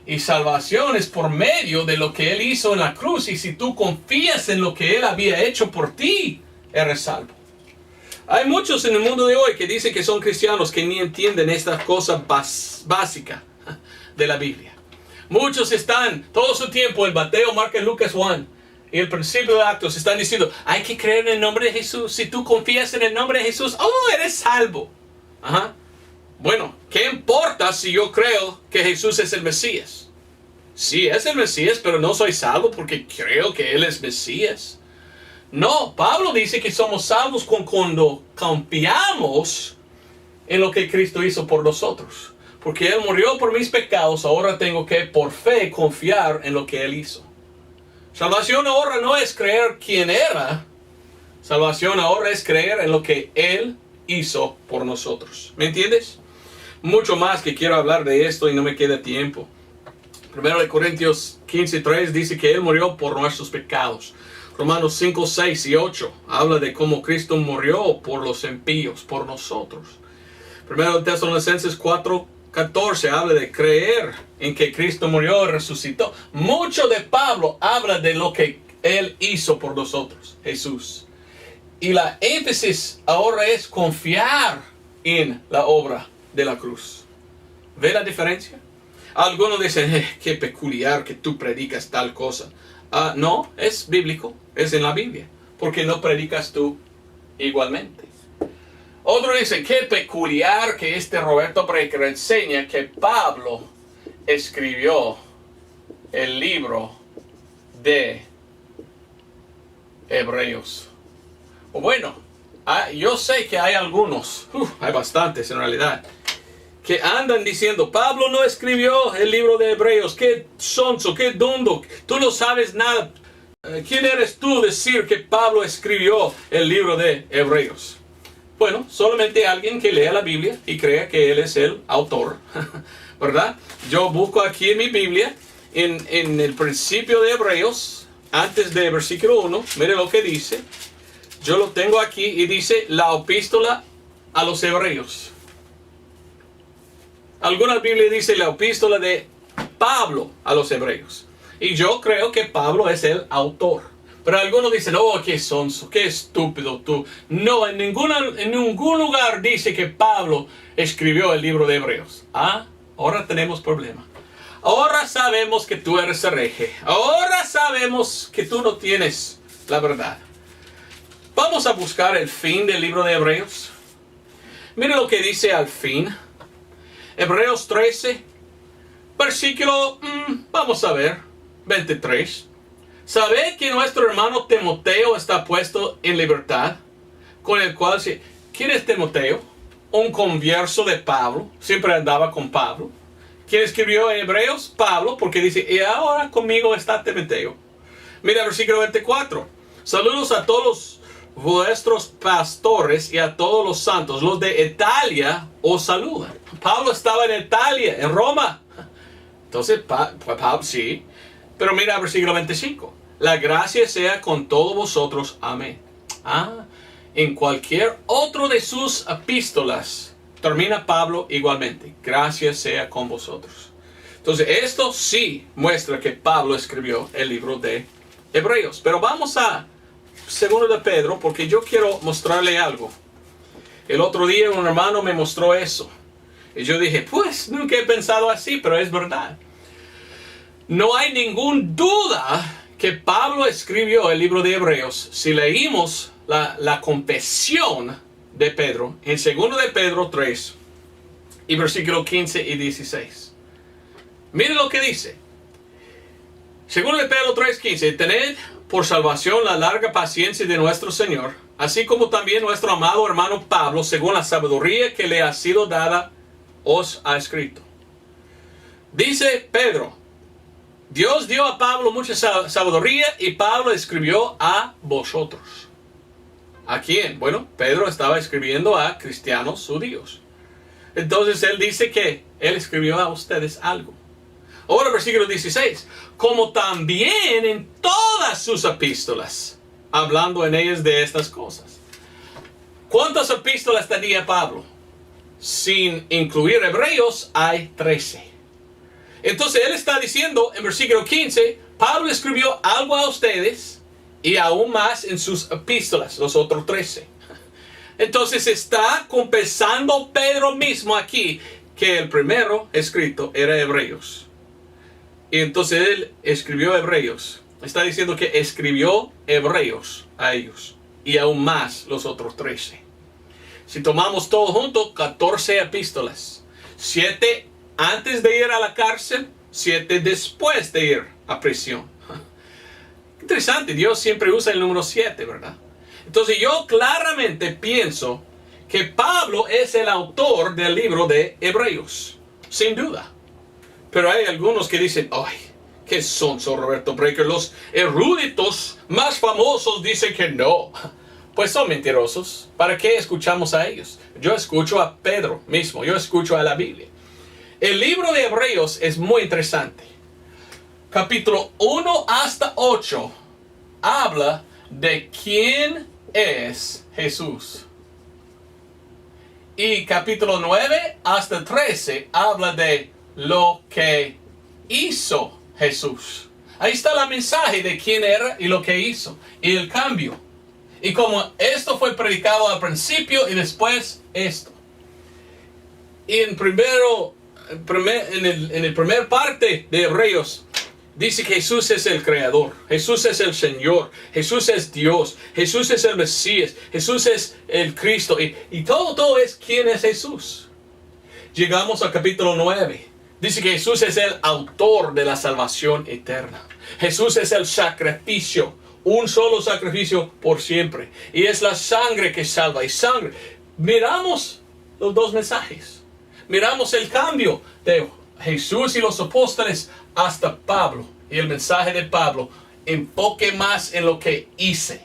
Y salvación es por medio de lo que Él hizo en la cruz. Y si tú confías en lo que Él había hecho por ti, eres salvo. Hay muchos en el mundo de hoy que dicen que son cristianos que ni entienden esta cosa básica de la Biblia. Muchos están todo su tiempo en Mateo, Marcos, Lucas, Juan y el principio de Actos están diciendo, hay que creer en el nombre de Jesús. Si tú confías en el nombre de Jesús, eres salvo. Ajá. Bueno, ¿qué importa si yo creo que Jesús es el Mesías? Sí, es el Mesías, pero no soy salvo porque creo que Él es Mesías. No, Pablo dice que somos salvos cuando confiamos en lo que Cristo hizo por nosotros. Porque Él murió por mis pecados, ahora tengo que por fe confiar en lo que Él hizo. Salvación ahora no es creer quién era. Salvación ahora es creer en lo que Él hizo por nosotros. ¿Me entiendes? Mucho más que quiero hablar de esto y no me queda tiempo. 1 Corintios 15:3 dice que Él murió por nuestros pecados. Romanos 5, 6 y 8 habla de cómo Cristo murió por los impíos, por nosotros. 1 Tesalonicenses 4:14 habla de creer en que Cristo murió y resucitó. Mucho de Pablo habla de lo que Él hizo por nosotros, Jesús. Y la énfasis ahora es confiar en la obra de la cruz. ¿Ve la diferencia? Algunos dicen, qué peculiar que tú predicas tal cosa. No, es bíblico, es en la Biblia. Porque no predicas tú igualmente. Otros dicen, qué peculiar que este Roberto Breaker enseña que Pablo escribió el libro de Hebreos. Bueno, yo sé que hay algunos, hay bastantes en realidad, que andan diciendo, Pablo no escribió el libro de Hebreos. Qué sonso, qué dundo, tú no sabes nada. ¿Quién eres tú decir que Pablo escribió el libro de Hebreos? Bueno, solamente alguien que lea la Biblia y crea que él es el autor, ¿verdad? Yo busco aquí en mi Biblia, en el principio de Hebreos, antes del versículo 1, mire lo que dice. Yo lo tengo aquí y dice la epístola a los Hebreos. Algunas Biblias dicen la epístola de Pablo a los Hebreos. Y yo creo que Pablo es el autor. Pero algunos dicen, qué sonso, qué estúpido tú. No, en ningún lugar dice que Pablo escribió el libro de Hebreos. Ahora tenemos problema. Ahora sabemos que tú eres hereje. Ahora sabemos que tú no tienes la verdad. Vamos a buscar el fin del libro de Hebreos. Mire lo que dice al fin. Hebreos 13, versículo, vamos a ver, 23. ¿Sabed que nuestro hermano Timoteo está puesto en libertad? Con el cual, ¿quién es Timoteo? Un converso de Pablo, siempre andaba con Pablo. ¿Quién escribió Hebreos? Pablo, porque dice, y ahora conmigo está Timoteo. Mira el versículo 24. Saludos a todos vuestros pastores y a todos los santos. Los de Italia os saludan. Pablo estaba en Italia, en Roma. Entonces, Pablo sí. Pero mira el versículo 25. La gracia sea con todos vosotros. Amén. En cualquier otro de sus epístolas termina Pablo igualmente. Gracia sea con vosotros. Entonces, esto sí muestra que Pablo escribió el libro de Hebreos. Pero vamos a Segundo de Pedro, porque yo quiero mostrarle algo. El otro día un hermano me mostró eso. Y yo dije, pues nunca he pensado así, pero es verdad. No hay ninguna duda que Pablo escribió el libro de Hebreos. Si leímos la confesión de Pedro en Segundo de Pedro 3 y versículos 15 y 16. Miren lo que dice. Segundo de Pedro 3:15. Tened por salvación la larga paciencia de nuestro Señor, así como también nuestro amado hermano Pablo, según la sabiduría que le ha sido dada, os ha escrito. Dice Pedro, Dios dio a Pablo mucha sabiduría y Pablo escribió a vosotros. ¿A quién? Bueno, Pedro estaba escribiendo a cristianos judíos. Entonces él dice que él escribió a ustedes algo. Ahora versículo 16. Como también en todas sus epístolas hablando en ellas de estas cosas. ¿Cuántas epístolas tenía Pablo? Sin incluir Hebreos, hay 13. Entonces él está diciendo en versículo 15, Pablo escribió algo a ustedes y aún más en sus epístolas, los otros 13. Entonces está confesando Pedro mismo aquí que el primero escrito era Hebreos. Y entonces él escribió Hebreos. Está diciendo que escribió Hebreos a ellos y aún más los otros 13. Si tomamos todo junto, 14 epístolas. 7 antes de ir a la cárcel, 7 después de ir a prisión. Interesante, Dios siempre usa el número 7, ¿verdad? Entonces yo claramente pienso que Pablo es el autor del libro de Hebreos, sin duda. Pero hay algunos que dicen, ¡ay, qué sonso Roberto Breaker! Los eruditos más famosos dicen que no. Pues son mentirosos. ¿Para qué escuchamos a ellos? Yo escucho a Pedro mismo, yo escucho a la Biblia. El libro de Hebreos es muy interesante. Capítulo 1 hasta 8 habla de quién es Jesús. Y capítulo 9 hasta 13 habla de lo que hizo Jesús. Ahí está el mensaje de quién era y lo que hizo. Y el cambio. Y como esto fue predicado al principio y después esto. Y en el primer parte de Hebreos dice que Jesús es el Creador, Jesús es el Señor, Jesús es Dios, Jesús es el Mesías, Jesús es el Cristo. Y todo es quién es Jesús. Llegamos al capítulo 9. Dice que Jesús es el autor de la salvación eterna. Jesús es el sacrificio, un solo sacrificio por siempre. Y es la sangre que salva. Y sangre. Miramos los dos mensajes. Miramos el cambio de Jesús y los apóstoles hasta Pablo. Y el mensaje de Pablo enfoque más en lo que hice.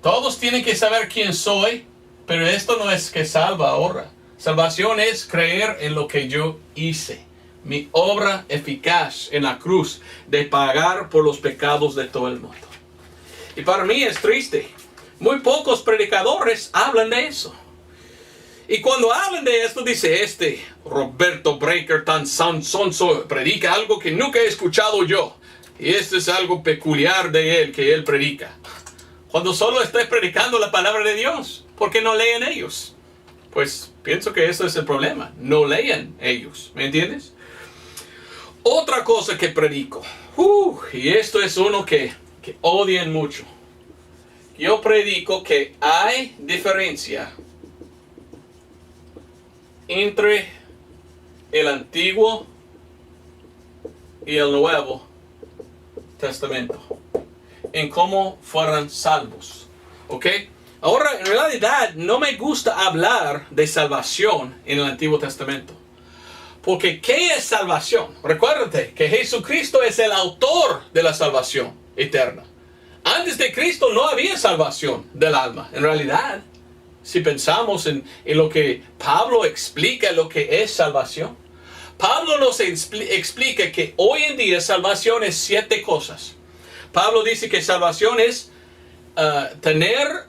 Todos tienen que saber quién soy, pero esto no es que salva ahora. Salvación es creer en lo que yo hice. Mi obra eficaz en la cruz de pagar por los pecados de todo el mundo. Y para mí es triste. Muy pocos predicadores hablan de eso. Y cuando hablan de esto, dice Roberto Breaker tan sonso predica algo que nunca he escuchado yo. Y esto es algo peculiar de él, que él predica. Cuando solo estoy predicando la palabra de Dios, ¿por qué no leen ellos? Pues pienso que eso es el problema. No lean ellos, ¿me entiendes? Otra cosa que predico, y esto es uno que odian mucho. Yo predico que hay diferencia entre el Antiguo y el Nuevo Testamento en cómo fueron salvos. ¿Ok? Ahora, en realidad, no me gusta hablar de salvación en el Antiguo Testamento. Porque, ¿qué es salvación? Recuérdate que Jesucristo es el autor de la salvación eterna. Antes de Cristo no había salvación del alma. En realidad, si pensamos en lo que Pablo explica lo que es salvación. Pablo nos explica que hoy en día salvación es 7 cosas. Pablo dice que salvación es tener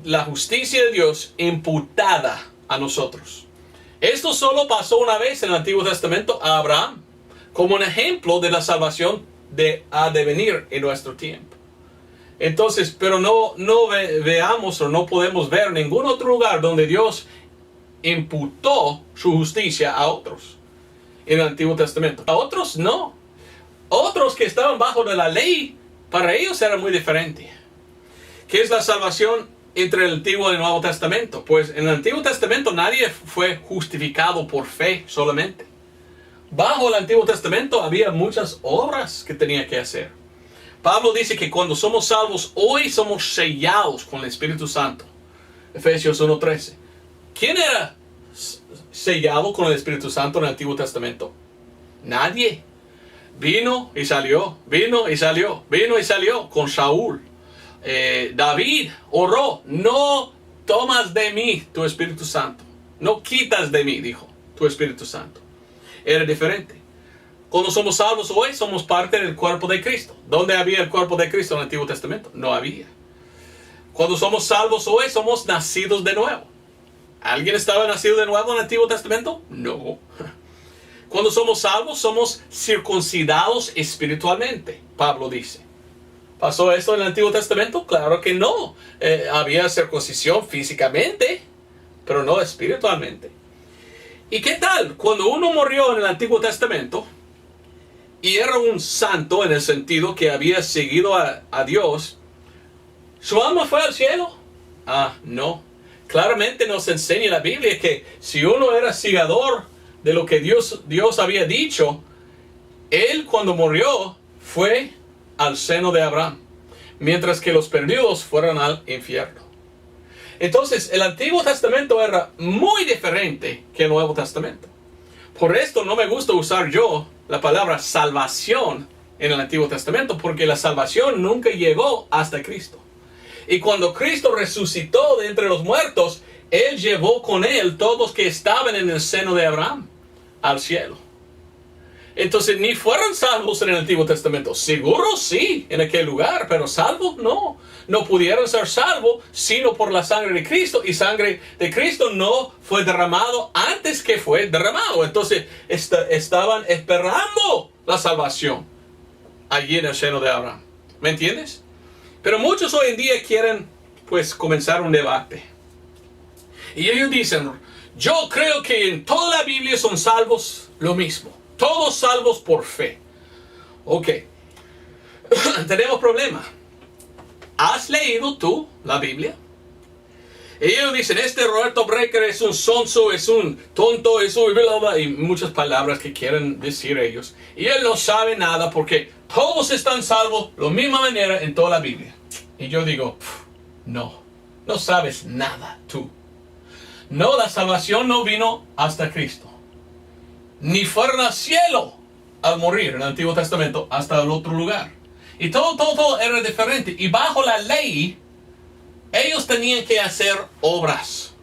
la justicia de Dios imputada a nosotros. Esto solo pasó una vez en el Antiguo Testamento a Abraham, como un ejemplo de la salvación ha de venir en nuestro tiempo. Entonces, pero no veamos o no podemos ver ningún otro lugar donde Dios imputó su justicia a otros en el Antiguo Testamento. A otros no. Otros que estaban bajo de la ley, para ellos era muy diferente. ¿Qué es la salvación entre el Antiguo y el Nuevo Testamento? Pues en el Antiguo Testamento nadie fue justificado por fe solamente. Bajo el Antiguo Testamento había muchas obras que tenía que hacer. Pablo dice que cuando somos salvos, hoy somos sellados con el Espíritu Santo. Efesios 1:13. ¿Quién era sellado con el Espíritu Santo en el Antiguo Testamento? Nadie. Vino y salió, vino y salió, vino y salió con Saúl. David oró, no tomas de mí tu Espíritu Santo. No quitas de mí, dijo, tu Espíritu Santo. Era diferente. Cuando somos salvos hoy, somos parte del cuerpo de Cristo. ¿Dónde había el cuerpo de Cristo en el Antiguo Testamento? No había. Cuando somos salvos hoy, somos nacidos de nuevo. ¿Alguien estaba nacido de nuevo en el Antiguo Testamento? No. Cuando somos salvos, somos circuncidados espiritualmente, Pablo dice. ¿Pasó esto en el Antiguo Testamento? Claro que no. Había circuncisión físicamente, pero no espiritualmente. ¿Y qué tal? Cuando uno murió en el Antiguo Testamento y era un santo en el sentido que había seguido a Dios, ¿su alma fue al cielo? No. Claramente nos enseña la Biblia que si uno era seguidor de lo que Dios había dicho, él cuando murió fue al seno de Abraham, mientras que los perdidos fueron al infierno. Entonces, el Antiguo Testamento era muy diferente que el Nuevo Testamento. Por esto no me gusta usar yo la palabra salvación en el Antiguo Testamento, porque la salvación nunca llegó hasta Cristo. Y cuando Cristo resucitó de entre los muertos, Él llevó con Él todos los que estaban en el seno de Abraham al cielo. Entonces, ni fueron salvos en el Antiguo Testamento. Seguro sí, en aquel lugar, pero salvos no. No pudieron ser salvos sino por la sangre de Cristo. Y sangre de Cristo no fue derramado antes que fue derramado. Entonces, estaban esperando la salvación allí en el seno de Abraham. ¿Me entiendes? Pero muchos hoy en día quieren, pues, comenzar un debate. Y ellos dicen, yo creo que en toda la Biblia son salvos lo mismo. Todos salvos por fe. Ok. Tenemos problema. ¿Has leído tú la Biblia? Ellos dicen, este Roberto Breaker es un sonso, es un tonto, es un bla, bla, y muchas palabras que quieren decir ellos. Y él no sabe nada porque todos están salvos de la misma manera en toda la Biblia. Y yo digo, no sabes nada tú. No, la salvación no vino hasta Cristo. Ni fueron al cielo al morir en el Antiguo Testamento hasta el otro lugar. Y todo era diferente. Y bajo la ley, ellos tenían que hacer obras.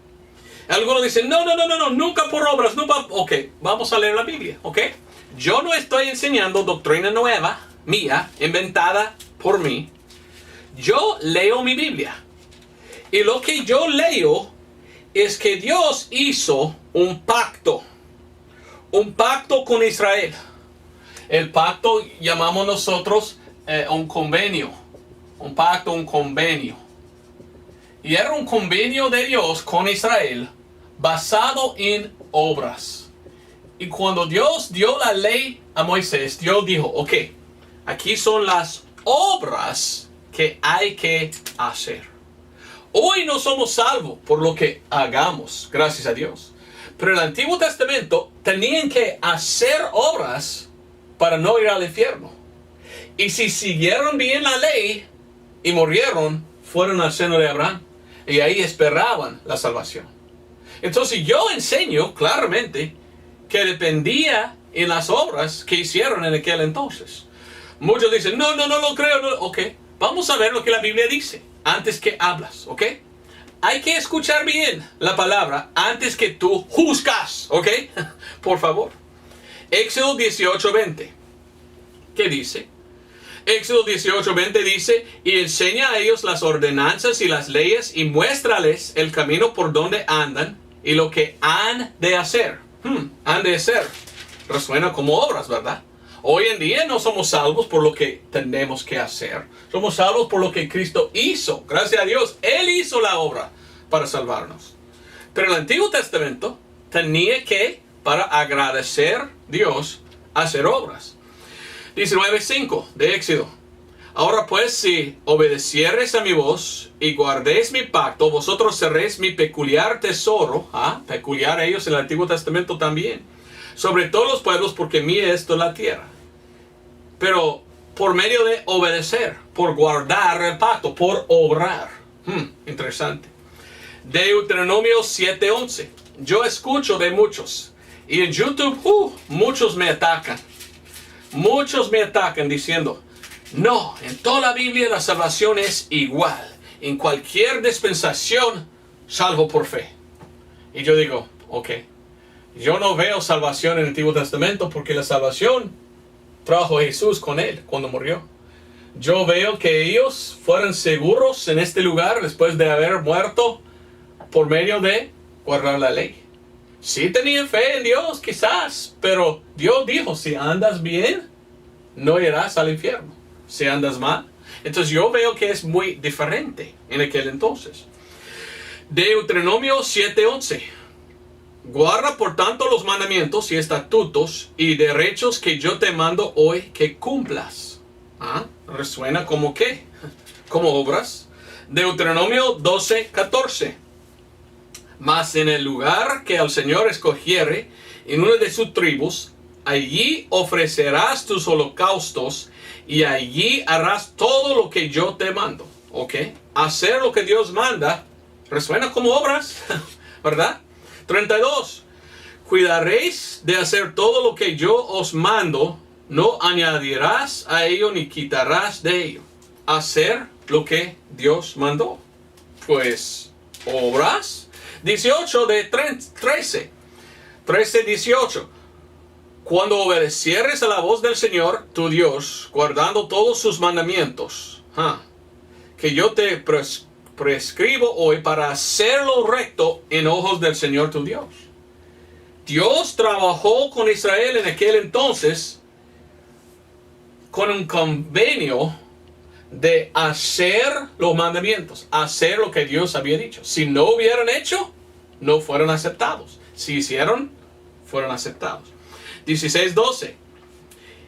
Algunos dicen, no, nunca por obras, nunca. Ok, vamos a leer la Biblia, ok. Yo no estoy enseñando doctrina nueva, mía, inventada por mí. Yo leo mi Biblia. Y lo que yo leo es que Dios hizo un pacto. Un pacto con Israel. El pacto llamamos nosotros un convenio. Un pacto, un convenio. Y era un convenio de Dios con Israel basado en obras. Y cuando Dios dio la ley a Moisés, Dios dijo, ok, aquí son las obras que hay que hacer. Hoy no somos salvos por lo que hagamos, gracias a Dios. Pero en el Antiguo Testamento tenían que hacer obras para no ir al infierno. Y si siguieron bien la ley y murieron, fueron al seno de Abraham. Y ahí esperaban la salvación. Entonces yo enseño claramente que dependía en las obras que hicieron en aquel entonces. Muchos dicen, no lo creo. No. Ok, vamos a ver lo que la Biblia dice antes que hablas, ok. Hay que escuchar bien la palabra antes que tú juzgas, ¿ok? Por favor. Éxodo 18:20. ¿Qué dice? Éxodo 18:20 dice, y enseña a ellos las ordenanzas y las leyes y muéstrales el camino por donde andan y lo que han de hacer. Han de hacer. Resuena como obras, ¿verdad? Hoy en día no somos salvos por lo que tenemos que hacer. Somos salvos por lo que Cristo hizo. Gracias a Dios, Él hizo la obra para salvarnos. Pero el Antiguo Testamento tenía que, para agradecer a Dios, hacer obras. 19:5 de Éxodo. Ahora pues, si obedeciereis a mi voz y guardéis mi pacto, vosotros seréis mi peculiar tesoro. Peculiar ellos en el Antiguo Testamento también. Sobre todos los pueblos, porque mía es toda la tierra. Pero por medio de obedecer, por guardar el pacto, por obrar. Interesante. Deuteronomio 7:11. Yo escucho de muchos. Y en YouTube, muchos me atacan. Muchos me atacan diciendo, no, en toda la Biblia la salvación es igual. En cualquier dispensación, salvo por fe. Y yo digo, ok. Yo no veo salvación en el Antiguo Testamento porque la salvación trajo a Jesús con él cuando murió. yo veo que ellos fueron seguros en este lugar después de haber muerto por medio de guardar la ley. Sí tenían fe en Dios, quizás, pero Dios dijo, si andas bien, no irás al infierno. Si andas mal. Entonces yo veo que es muy diferente en aquel entonces. Deuteronomio 7:11. Guarda por tanto los mandamientos y estatutos y derechos que yo te mando hoy que cumplas. ¿Resuena como qué? Como obras. Deuteronomio 12:14. Mas en el lugar que el Señor escogiere, en una de sus tribus, allí ofrecerás tus holocaustos y allí harás todo lo que yo te mando. ¿Ok? Hacer lo que Dios manda resuena como obras, ¿verdad? 32. Cuidaréis de hacer todo lo que yo os mando, no añadirás a ello ni quitarás de ello. Hacer lo que Dios mandó. Pues, obras. 18 de 13. 18. Cuando obedecieres a la voz del Señor, tu Dios, guardando todos sus mandamientos, que yo te prescribo hoy para hacerlo recto en ojos del Señor tu Dios. Dios trabajó con Israel en aquel entonces con un convenio de hacer los mandamientos, hacer lo que Dios había dicho. Si no hubieran hecho, no fueron aceptados. Si hicieron, fueron aceptados. 16:12.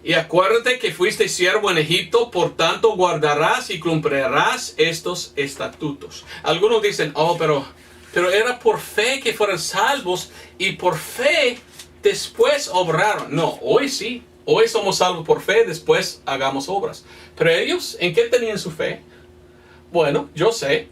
Y acuérdate que fuiste siervo en Egipto, por tanto guardarás y cumplirás estos estatutos. Algunos dicen, pero era por fe que fueron salvos y por fe después obraron. No, hoy sí. Hoy somos salvos por fe, después hagamos obras. Pero ellos, ¿en qué tenían su fe? Bueno, yo sé,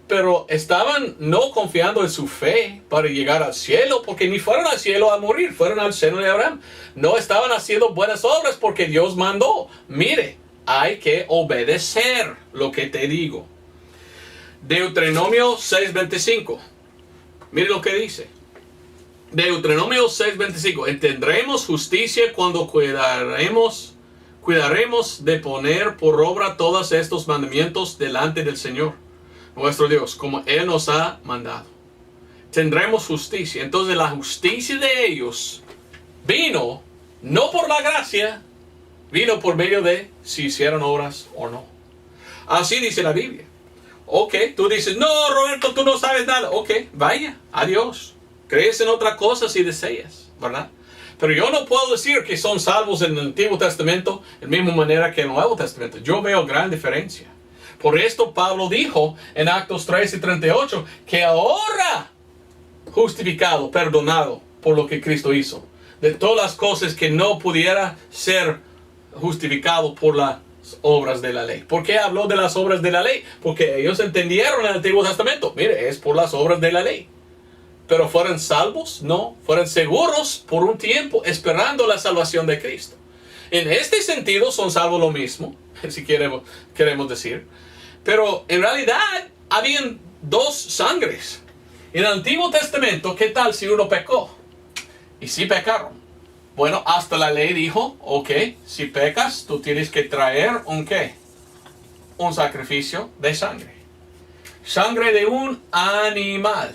pero estaban no confiando en su fe para llegar al cielo, porque ni fueron al cielo a morir, fueron al seno de Abraham. No estaban haciendo buenas obras porque Dios mandó. Mire, hay que obedecer lo que te digo. Deuteronomio 6:25. Mire lo que dice. Deuteronomio 6:25. Tendremos justicia cuando cuidaremos de poner por obra todos estos mandamientos delante del Señor, nuestro Dios, como Él nos ha mandado. Tendremos justicia. Entonces la justicia de ellos vino no por la gracia, vino por medio de si hicieron obras o no. Así dice la Biblia. Ok, tú dices, no, Roberto, tú no sabes nada. Ok, vaya, adiós. Crees en otra cosa si deseas, ¿verdad? Pero yo no puedo decir que son salvos en el Antiguo Testamento de la misma manera que en el Nuevo Testamento. Yo veo gran diferencia. Por esto Pablo dijo en Actos 13:38 que ahora justificado, perdonado por lo que Cristo hizo, de todas las cosas que no pudiera ser justificado por las obras de la ley. ¿Por qué habló de las obras de la ley? Porque ellos entendieron en el Antiguo Testamento, mire, es por las obras de la ley. Pero fueron salvos, no, fueron seguros por un tiempo esperando la salvación de Cristo. En este sentido son salvos lo mismo, si queremos decir. Pero en realidad habían dos sangres. En el Antiguo Testamento, ¿qué tal si uno pecó? Y si pecaron. Bueno, hasta la ley dijo, ok, si pecas, tú tienes que traer un ¿qué? Un sacrificio de sangre. Sangre de un animal.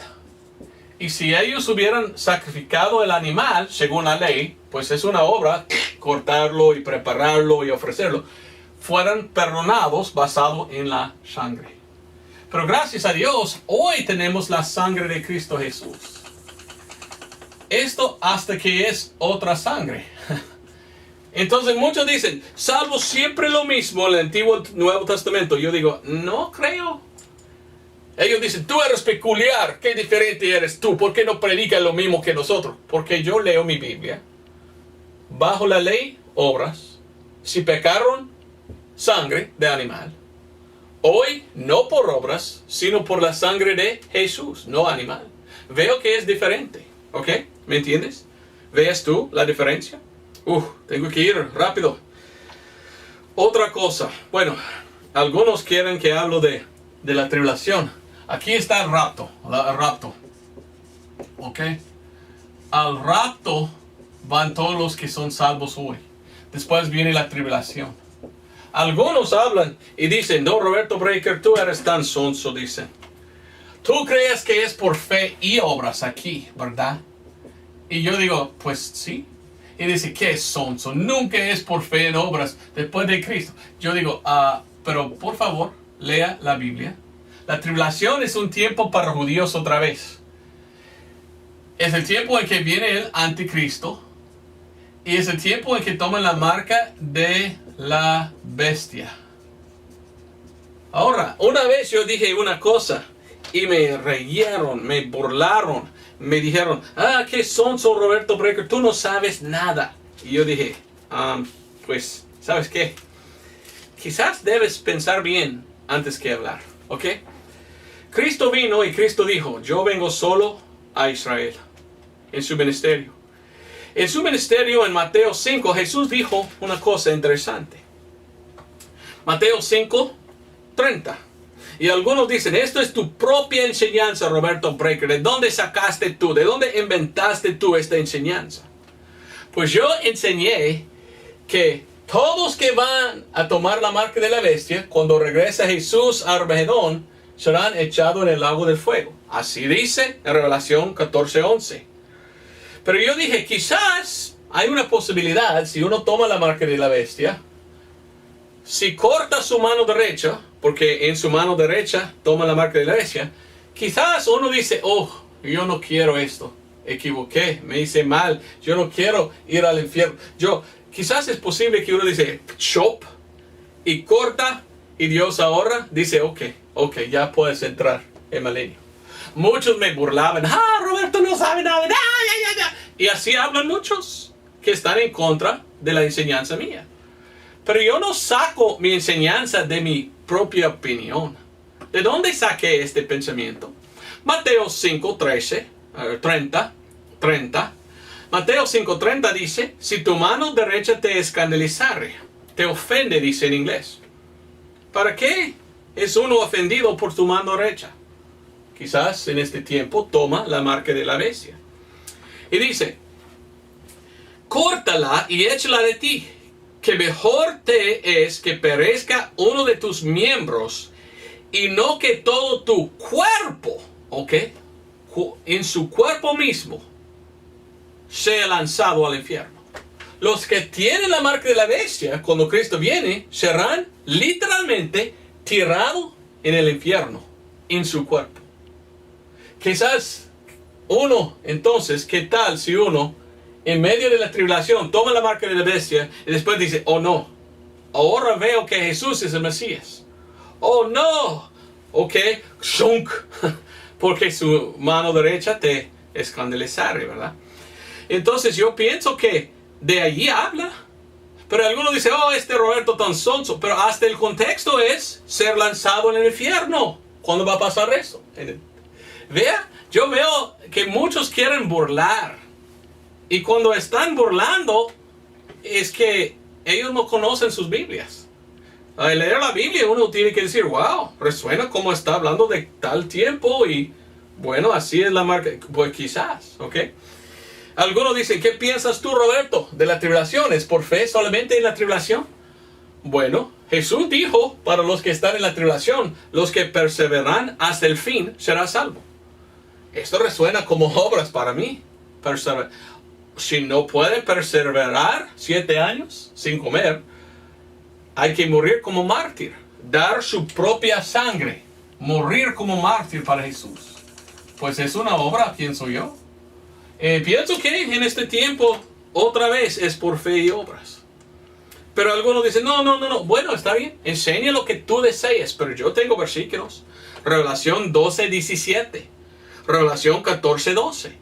Y si ellos hubieran sacrificado el animal, según la ley, pues es una obra, cortarlo y prepararlo y ofrecerlo, fueran perdonados basado en la sangre. Pero gracias a Dios, hoy tenemos la sangre de Cristo Jesús. Esto hasta que es otra sangre. Entonces muchos dicen, salvo siempre lo mismo en el Antiguo y Nuevo Testamento. Yo digo, no creo. Ellos dicen, tú eres peculiar, qué diferente eres tú, ¿por qué no predicas lo mismo que nosotros? Porque yo leo mi Biblia, bajo la ley, obras, si pecaron, sangre de animal. Hoy, no por obras, sino por la sangre de Jesús, no animal. Veo que es diferente, ¿ok? ¿Me entiendes? ¿Ves tú la diferencia? Tengo que ir rápido. Otra cosa, bueno, algunos quieren que hablo de la tribulación. Aquí está el rapto. ¿Ok? Al rapto van todos los que son salvos hoy. Después viene la tribulación. Algunos hablan y dicen, no, Roberto Breaker, tú eres tan sonso, dicen. Tú crees que es por fe y obras aquí, ¿verdad? Y yo digo, pues sí. Y dice, ¿qué es sonso? Nunca es por fe en obras después de Cristo. Yo digo, pero por favor, lea la Biblia. La tribulación es un tiempo para judíos otra vez. Es el tiempo en que viene el anticristo. Y es el tiempo en que toman la marca de la bestia. Ahora, una vez yo dije una cosa y me reyeron, me burlaron. Me dijeron, qué sonso Roberto Breaker, tú no sabes nada. Y yo dije, pues, ¿sabes qué? Quizás debes pensar bien antes que hablar, ¿ok? Cristo vino y Cristo dijo, yo vengo solo a Israel, en su ministerio. En su ministerio, en Mateo 5, Jesús dijo una cosa interesante. Mateo 5, 30. Y algunos dicen, esto es tu propia enseñanza, Roberto Breaker. ¿De dónde sacaste tú? ¿De dónde inventaste tú esta enseñanza? Pues yo enseñé que todos que van a tomar la marca de la bestia, cuando regresa Jesús a Armagedón, serán echados en el lago del fuego. Así dice en Revelación 14:11. Pero yo dije, quizás hay una posibilidad, si uno toma la marca de la bestia, si corta su mano derecha, porque en su mano derecha toma la marca de la bestia, quizás uno dice, yo no quiero esto, equivoqué, me hice mal, yo no quiero ir al infierno. Quizás es posible que uno dice, chop, y corta, y Dios ahora dice, ok, ya puedes entrar en milenio. Muchos me burlaban, Roberto no sabe nada, ya. Y así hablan muchos que están en contra de la enseñanza mía. Pero yo no saco mi enseñanza de mi propia opinión. ¿De dónde saqué este pensamiento? Mateo 5:30. Mateo 5:30 dice, si tu mano derecha te escandalizare, te ofende, dice en inglés. ¿Para qué es uno ofendido por tu mano derecha? Quizás en este tiempo toma la marca de la bestia. Y dice, córtala y échala de ti, que mejor te es que perezca uno de tus miembros y no que todo tu cuerpo, en su cuerpo mismo, sea lanzado al infierno. Los que tienen la marca de la bestia, cuando Cristo viene, serán literalmente tirados en el infierno, en su cuerpo. Quizás uno, entonces, ¿qué tal si uno, en medio de la tribulación, toma la marca de la bestia y después dice, no, ahora veo que Jesús es el Mesías? No, shunk, porque su mano derecha te escandalizare, ¿verdad? Entonces yo pienso que de allí habla. Pero algunos dicen, este Roberto tan sonso, pero hasta el contexto es ser lanzado en el infierno. ¿Cuándo va a pasar eso? Vea, yo veo que muchos quieren burlar. Y cuando están burlando, es que ellos no conocen sus Biblias. Al leer la Biblia uno tiene que decir, wow, resuena como está hablando de tal tiempo y bueno, así es la marca. Pues quizás, Algunos dicen, ¿qué piensas tú, Roberto, de la tribulación? ¿Es por fe solamente en la tribulación? Bueno, Jesús dijo, para los que están en la tribulación, los que perseveran hasta el fin serán salvos. Esto resuena como obras para mí. Si no puede perseverar 7 años sin comer, hay que morir como mártir, dar su propia sangre, morir como mártir para Jesús. Pues es una obra, pienso yo. Pienso que en este tiempo otra vez es por fe y obras. Pero algunos dicen, no. Bueno, está bien, enseña lo que tú desees, pero yo tengo versículos. Revelación 12:17. Revelación 14:12.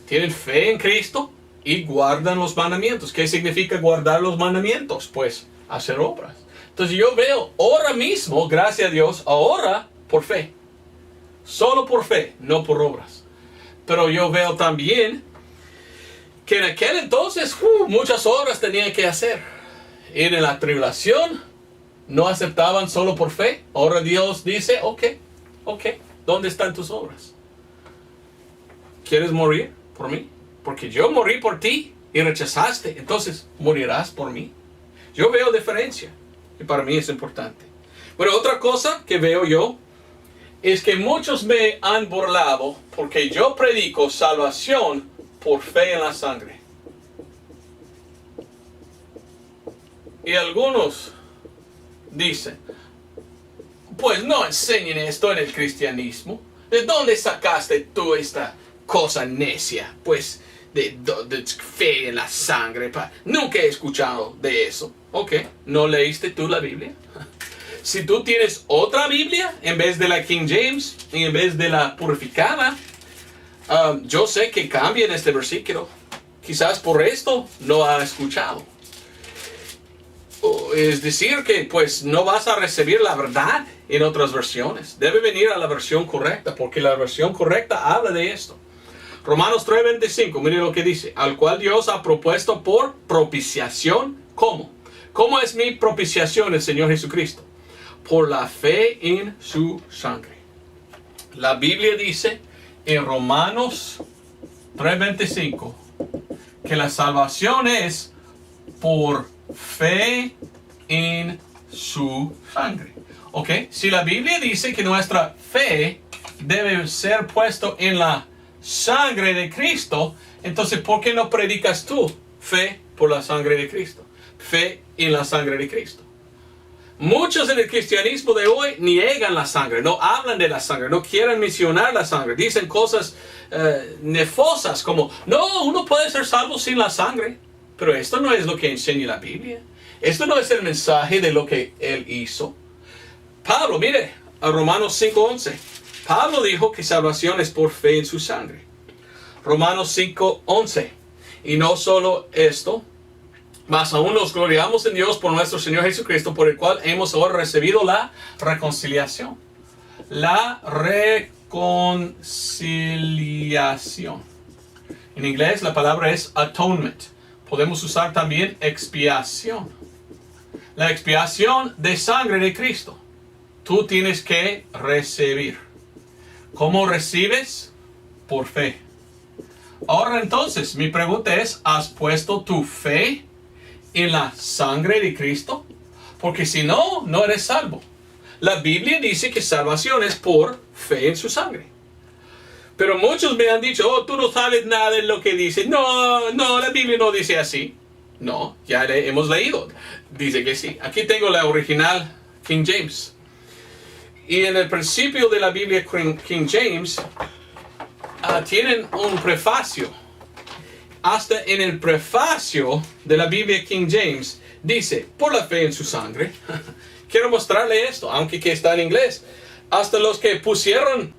Tienen fe en Cristo y guardan los mandamientos. ¿Qué significa guardar los mandamientos? Pues hacer obras. Entonces yo veo ahora mismo, gracias a Dios, ahora por fe. Solo por fe, no por obras. Pero yo veo también que en aquel entonces muchas obras tenían que hacer. Y en la tribulación no aceptaban solo por fe. Ahora Dios dice, ok, ¿dónde están tus obras? ¿Quieres morir por mí? Porque yo morí por ti y rechazaste, entonces morirás por mí. Yo veo diferencia. Y para mí es importante. Bueno, otra cosa que veo yo es que muchos me han burlado porque yo predico salvación por fe en la sangre. Y algunos dicen, pues no enseñen esto en el cristianismo. ¿De dónde sacaste tú esta cosa necia? Pues de fe en la sangre. Nunca he escuchado de eso. Ok, ¿no leíste tú la Biblia? Si tú tienes otra Biblia en vez de la King James y en vez de la purificada, yo sé que cambia en este versículo. Quizás por esto no ha escuchado. Es decir que pues no vas a recibir la verdad en otras versiones. Debe venir a la versión correcta, porque la versión correcta habla de esto. Romanos 3:25, mire lo que dice. Al cual Dios ha propuesto por propiciación. ¿Cómo? ¿Cómo es mi propiciación el Señor Jesucristo? Por la fe en su sangre. La Biblia dice en Romanos 3:25 que la salvación es por fe en su sangre. ¿Ok? Si la Biblia dice que nuestra fe debe ser puesto en la sangre de Cristo, entonces ¿por qué no predicas tú fe por la sangre de Cristo? Fe en la sangre de Cristo. Muchos en el cristianismo de hoy niegan la sangre, no hablan de la sangre, no quieren mencionar la sangre. Dicen cosas nefosas como, no, uno puede ser salvo sin la sangre. Pero esto no es lo que enseña la Biblia. Esto no es el mensaje de lo que Él hizo. Pablo, mire, a Romanos 5:11. Pablo dijo que salvación es por fe en su sangre. Romanos 5:11. Y no solo esto, mas aún nos gloriamos en Dios por nuestro Señor Jesucristo, por el cual hemos ahora recibido la reconciliación. La reconciliación. En inglés la palabra es atonement. Podemos usar también expiación. La expiación de sangre de Cristo. Tú tienes que recibir. ¿Cómo recibes? Por fe. Ahora entonces, mi pregunta es, ¿has puesto tu fe en la sangre de Cristo? Porque si no, no eres salvo. La Biblia dice que salvación es por fe en su sangre. Pero muchos me han dicho, oh, tú no sabes nada de lo que dice. No, la Biblia no dice así. No, ya hemos leído. Dice que sí. Aquí tengo la original King James. Y en el principio de la Biblia King James, tienen un prefacio. Hasta en el prefacio de la Biblia King James, dice, por la fe en su sangre. Quiero mostrarle esto, aunque que está en inglés. Hasta los que pusieron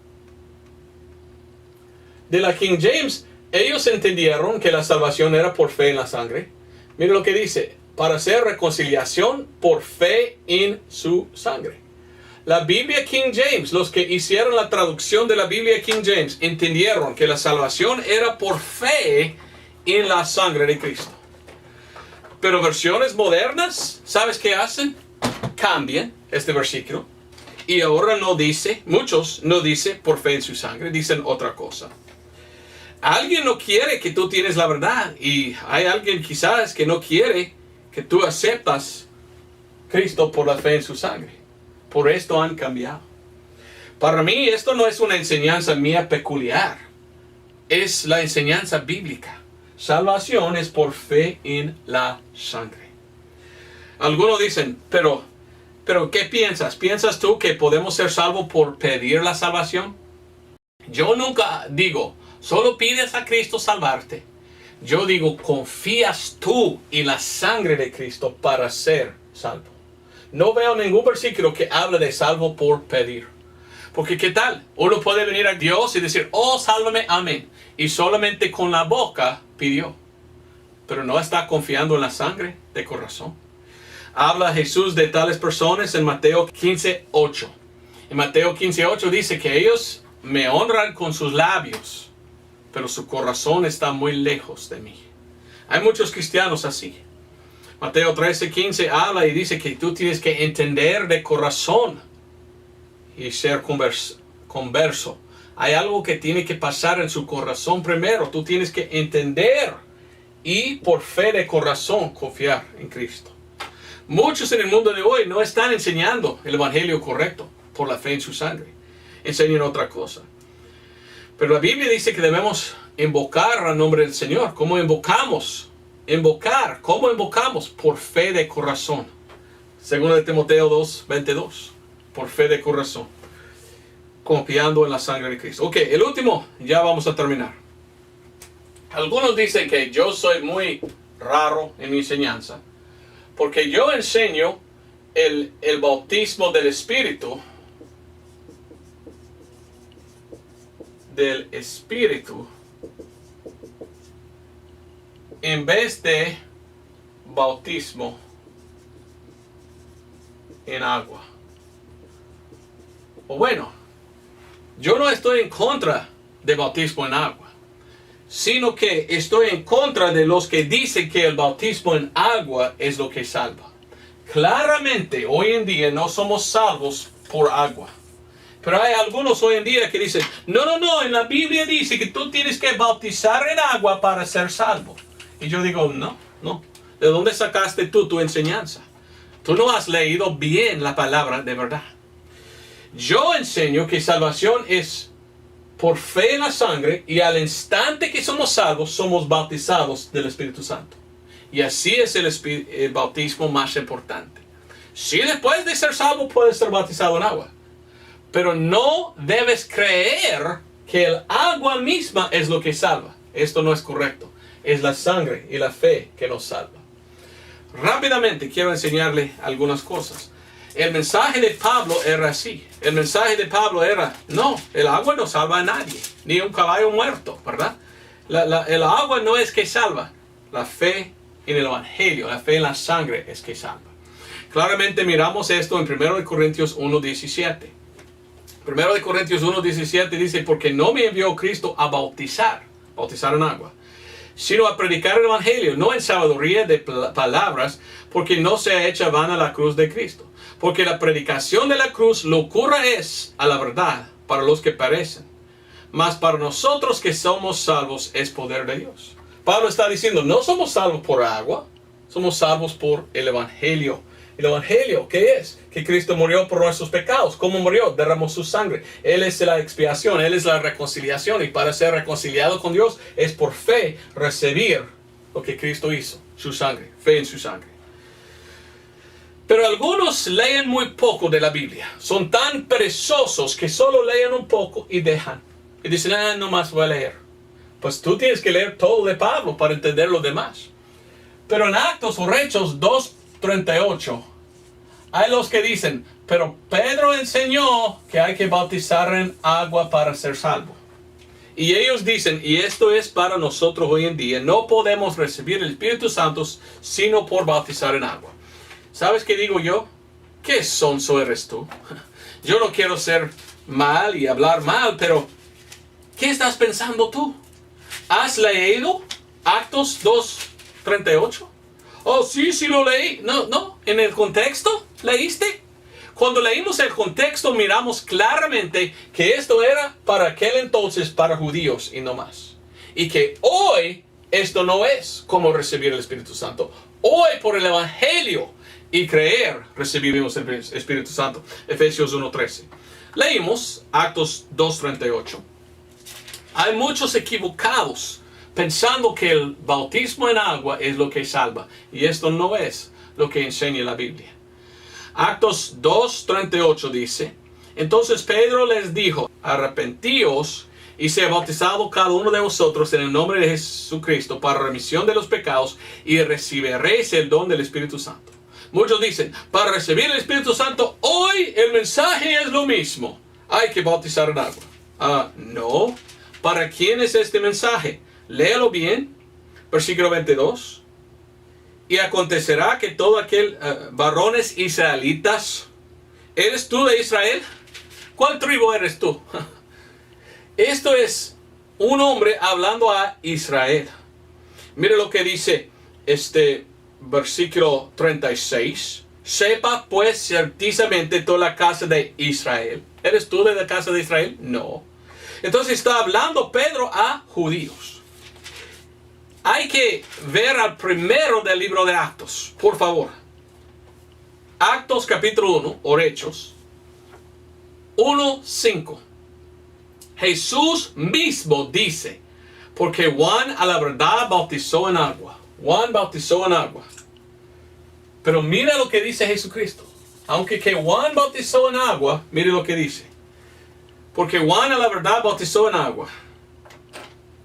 de la King James, ellos entendieron que la salvación era por fe en la sangre. Mire lo que dice, para hacer reconciliación por fe en su sangre. La Biblia King James, los que hicieron la traducción de la Biblia King James, entendieron que la salvación era por fe en la sangre de Cristo. Pero versiones modernas, ¿sabes qué hacen? Cambian este versículo. Y ahora no dice, muchos no dice por fe en su sangre, dicen otra cosa. Alguien no quiere que tú tienes la verdad, y hay alguien quizás que no quiere que tú aceptas Cristo por la fe en su sangre. Por esto han cambiado. Para mí esto no es una enseñanza mía peculiar. Es la enseñanza bíblica. Salvación es por fe en la sangre. Algunos dicen, pero ¿qué piensas? ¿Piensas tú que podemos ser salvos por pedir la salvación? Yo nunca digo, solo pides a Cristo salvarte. Yo digo, confías tú en la sangre de Cristo para ser salvo. No veo ningún versículo que hable de salvo por pedir. Porque ¿qué tal? Uno puede venir a Dios y decir, oh, sálvame, amén. Y solamente con la boca pidió. Pero no está confiando en la sangre de corazón. Habla Jesús de tales personas en Mateo 15:8. En Mateo 15:8 dice que ellos me honran con sus labios, pero su corazón está muy lejos de mí. Hay muchos cristianos así. Mateo 13:15 habla y dice que tú tienes que entender de corazón y ser converso. Hay algo que tiene que pasar en su corazón primero. Tú tienes que entender y por fe de corazón confiar en Cristo. Muchos en el mundo de hoy no están enseñando el evangelio correcto por la fe en su sangre. Enseñan otra cosa. Pero la Biblia dice que debemos invocar al nombre del Señor. ¿Cómo invocamos? Invocar. ¿Cómo invocamos? Por fe de corazón. Segundo de Timoteo 2:22. Por fe de corazón. Confiando en la sangre de Cristo. Ok, el último, ya vamos a terminar. Algunos dicen que yo soy muy raro en mi enseñanza, porque yo enseño el bautismo del Espíritu, en vez de bautismo en agua. O bueno, yo no estoy en contra de bautismo en agua, sino que estoy en contra de los que dicen que el bautismo en agua es lo que salva. Claramente, hoy en día no somos salvos por agua. Pero hay algunos hoy en día que dicen, no, en la Biblia dice que tú tienes que bautizar en agua para ser salvo. Y yo digo, no. ¿De dónde sacaste tú tu enseñanza? Tú no has leído bien la palabra de verdad. Yo enseño que salvación es por fe en la sangre, y al instante que somos salvos, somos bautizados del Espíritu Santo. Y así es el bautismo más importante. Si después de ser salvo puedes ser bautizado en agua, pero no debes creer que el agua misma es lo que salva. Esto no es correcto. Es la sangre y la fe que nos salva. Rápidamente quiero enseñarle algunas cosas. El mensaje de Pablo era así. El mensaje de Pablo era, no, el agua no salva a nadie, ni un caballo muerto, ¿verdad? El agua no es que salva. La fe en el Evangelio, la fe en la sangre es que salva. Claramente miramos esto en 1 Corintios 1:17. 1 Corintios 1:17 dice, porque no me envió Cristo a bautizar en agua, sino a predicar el Evangelio, no en sabiduría de palabras, porque no se ha hecho vana la cruz de Cristo. Porque la predicación de la cruz locura es a la verdad para los que perecen, mas para nosotros que somos salvos es poder de Dios. Pablo está diciendo, no somos salvos por agua, somos salvos por el Evangelio. ¿El Evangelio qué es? Que Cristo murió por nuestros pecados. ¿Cómo murió? Derramó su sangre. Él es la expiación, Él es la reconciliación. Y para ser reconciliado con Dios es por fe recibir lo que Cristo hizo, su sangre, fe en su sangre. Pero algunos leen muy poco de la Biblia. Son tan perezosos que solo leen un poco y dejan. Y dicen, no más voy a leer. Pues tú tienes que leer todo de Pablo para entender lo demás. Pero en Actos o Hechos 2:38, hay los que dicen, pero Pedro enseñó que hay que bautizar en agua para ser salvo. Y ellos dicen, y esto es para nosotros hoy en día, no podemos recibir el Espíritu Santo sino por bautizar en agua. ¿Sabes qué digo yo? ¿Qué sonso eres tú? Yo no quiero ser mal y hablar mal, pero ¿qué estás pensando tú? ¿Has leído Actos 2:38? Oh, sí lo leí. No, ¿en el contexto leíste? Cuando leímos el contexto miramos claramente que esto era para aquel entonces para judíos y no más. Y que hoy esto no es como recibir el Espíritu Santo. Hoy por el Evangelio y creer recibimos el Espíritu Santo. Efesios 1:13. Leímos Actos 2:38. Hay muchos equivocados pensando que el bautismo en agua es lo que salva. Y esto no es lo que enseña la Biblia. Actos 2:38 dice, entonces Pedro les dijo, arrepentíos y sea bautizado cada uno de vosotros en el nombre de Jesucristo para remisión de los pecados y recibiréis el don del Espíritu Santo. Muchos dicen, para recibir el Espíritu Santo, hoy el mensaje es lo mismo. Hay que bautizar en agua. No. ¿Para quién es este mensaje? Léalo bien. Versículo 22. Y acontecerá que todo aquel varones israelitas. ¿Eres tú de Israel? ¿Cuál tribu eres tú? Esto es un hombre hablando a Israel. Mire lo que dice versículo 36. Sepa pues ciertamente toda la casa de Israel. ¿Eres tú de la casa de Israel? No. Entonces está hablando Pedro a judíos. Hay que ver al primero del libro de Actos, por favor. Actos capítulo 1, o Hechos 1:5. Jesús mismo dice, porque Juan a la verdad bautizó en agua. Juan bautizó en agua. Pero mira lo que dice Jesucristo. Aunque que Juan bautizó en agua, mire lo que dice. Porque Juan a la verdad bautizó en agua.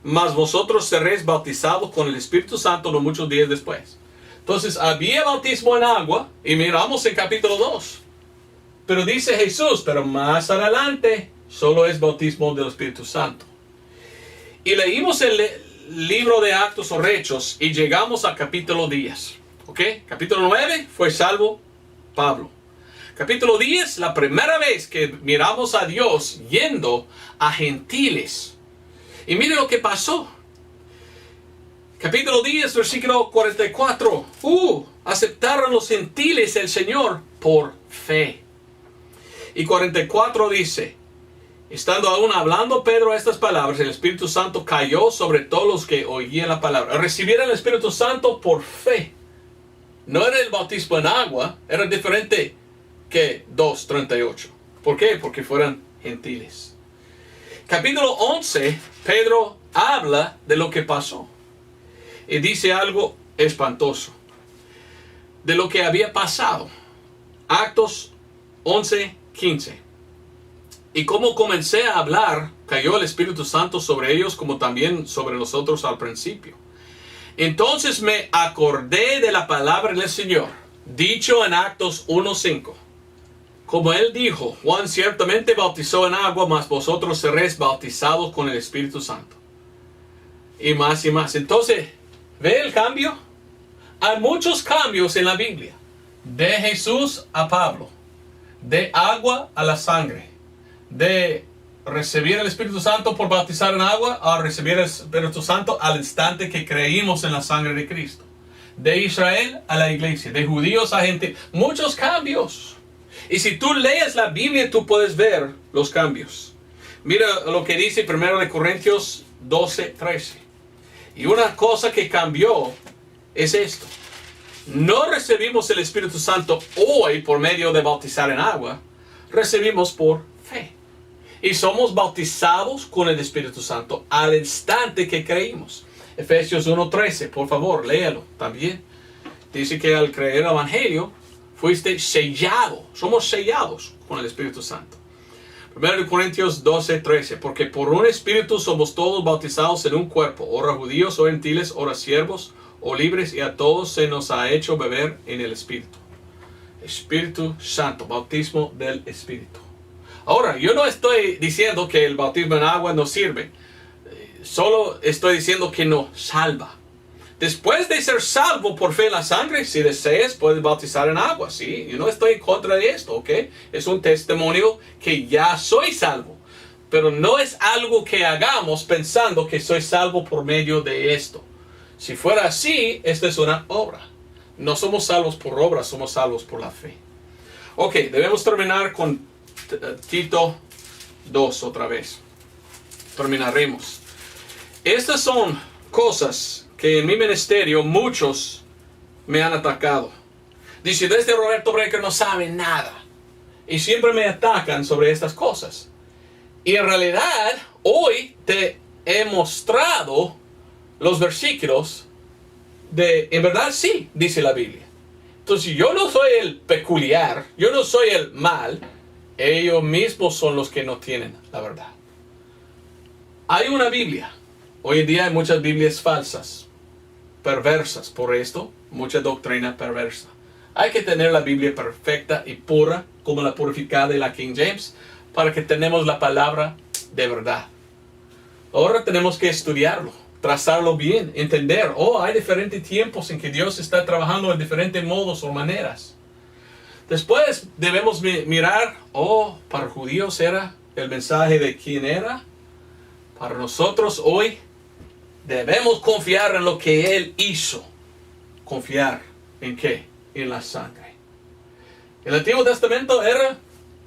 Mas vosotros seréis bautizados con el Espíritu Santo no muchos días después. Entonces había bautismo en agua. Y miramos en capítulo 2. Pero dice Jesús, pero más adelante solo es bautismo del Espíritu Santo. Y leímos el libro de Actos o Hechos y llegamos a capítulo 10. ¿Ok? Capítulo 9 fue salvo Pablo. Capítulo 10, la primera vez que miramos a Dios yendo a gentiles. Y mire lo que pasó. Capítulo 10, versículo 44. Aceptaron los gentiles el Señor por fe. Y 44 dice, estando aún hablando Pedro estas palabras, el Espíritu Santo cayó sobre todos los que oían la palabra. Recibieron el Espíritu Santo por fe. No era el bautismo en agua, era diferente que 2:38. ¿Por qué? Porque fueran gentiles. Capítulo 11, Pedro habla de lo que pasó. Y dice algo espantoso. De lo que había pasado. Actos 11:15. Y como comencé a hablar, cayó el Espíritu Santo sobre ellos como también sobre nosotros al principio. Entonces me acordé de la palabra del Señor, dicho en Actos 1:5. Como él dijo, Juan ciertamente bautizó en agua, mas vosotros seréis bautizados con el Espíritu Santo. Y más y más. Entonces, ¿ve el cambio? Hay muchos cambios en la Biblia. De Jesús a Pablo. De agua a la sangre. De recibir el Espíritu Santo por bautizar en agua a recibir el Espíritu Santo al instante que creímos en la sangre de Cristo. De Israel a la iglesia. De judíos a gente. Muchos cambios. Y si tú lees la Biblia, tú puedes ver los cambios. Mira lo que dice 1 Corintios 12:13. Y una cosa que cambió es esto. No recibimos el Espíritu Santo hoy por medio de bautizar en agua. Recibimos por fe. Y somos bautizados con el Espíritu Santo al instante que creímos. Efesios 1:13, por favor, léalo también. Dice que al creer el Evangelio, fuiste sellado. Somos sellados con el Espíritu Santo. 1 Corintios 12:13. Porque por un Espíritu somos todos bautizados en un cuerpo. Ora judíos o gentiles, ora siervos o libres. Y a todos se nos ha hecho beber en el Espíritu. Espíritu Santo. Bautismo del Espíritu. Ahora, yo no estoy diciendo que el bautismo en agua no sirve. Solo estoy diciendo que no salva. Después de ser salvo por fe en la sangre, si deseas, puedes bautizar en agua, ¿sí? Yo no estoy en contra de esto, ¿ok? Es un testimonio que ya soy salvo. Pero no es algo que hagamos pensando que soy salvo por medio de esto. Si fuera así, esta es una obra. No somos salvos por obra, somos salvos por la fe. Ok, debemos terminar con Tito 2 otra vez. Terminaremos. Estas son cosas que en mi ministerio muchos me han atacado. Dice, desde Roberto Breaker no sabe nada. Y siempre me atacan sobre estas cosas. Y en realidad, hoy te he mostrado los versículos de, en verdad sí, dice la Biblia. Entonces yo no soy el peculiar, yo no soy el mal. Ellos mismos son los que no tienen la verdad. Hay una Biblia. Hoy en día hay muchas Biblias falsas, perversas. Por esto, mucha doctrina perversa. Hay que tener la Biblia perfecta y pura, como la purificada de la King James, para que tenemos la palabra de verdad. Ahora tenemos que estudiarlo, trazarlo bien, entender. Hay diferentes tiempos en que Dios está trabajando en diferentes modos o maneras. Después debemos mirar, para judíos era el mensaje de quién era. Para nosotros hoy debemos confiar en lo que Él hizo. ¿Confiar en qué? En la sangre. El Antiguo Testamento era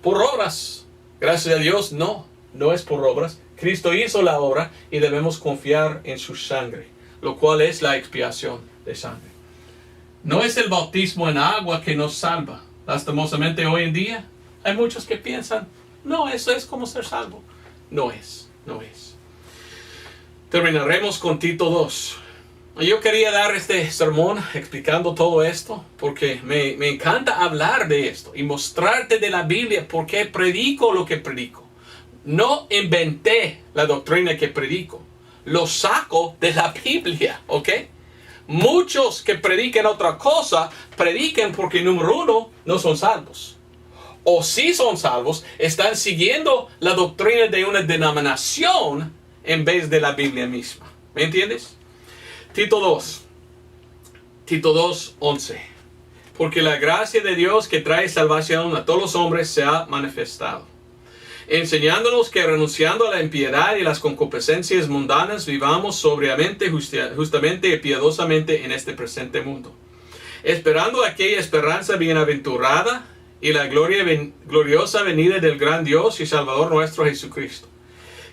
por obras. Gracias a Dios, no es por obras. Cristo hizo la obra y debemos confiar en su sangre, lo cual es la expiación de sangre. No es el bautismo en agua que nos salva. Lastimosamente hoy en día hay muchos que piensan, no, eso es como ser salvo. No es. Terminaremos con Tito 2. Yo quería dar este sermón explicando todo esto porque me encanta hablar de esto y mostrarte de la Biblia porque predico lo que predico. No inventé la doctrina que predico. Lo saco de la Biblia, ¿ok? Muchos que predican otra cosa, predican porque número uno, no son salvos. O si son salvos, están siguiendo la doctrina de una denominación en vez de la Biblia misma. ¿Me entiendes? Tito 2:11. Porque la gracia de Dios que trae salvación a todos los hombres se ha manifestado, enseñándonos que renunciando a la impiedad y las concupiscencias mundanas, vivamos sobriamente, justamente y piadosamente en este presente mundo, esperando aquella esperanza bienaventurada y la gloriosa venida del gran Dios y Salvador nuestro Jesucristo,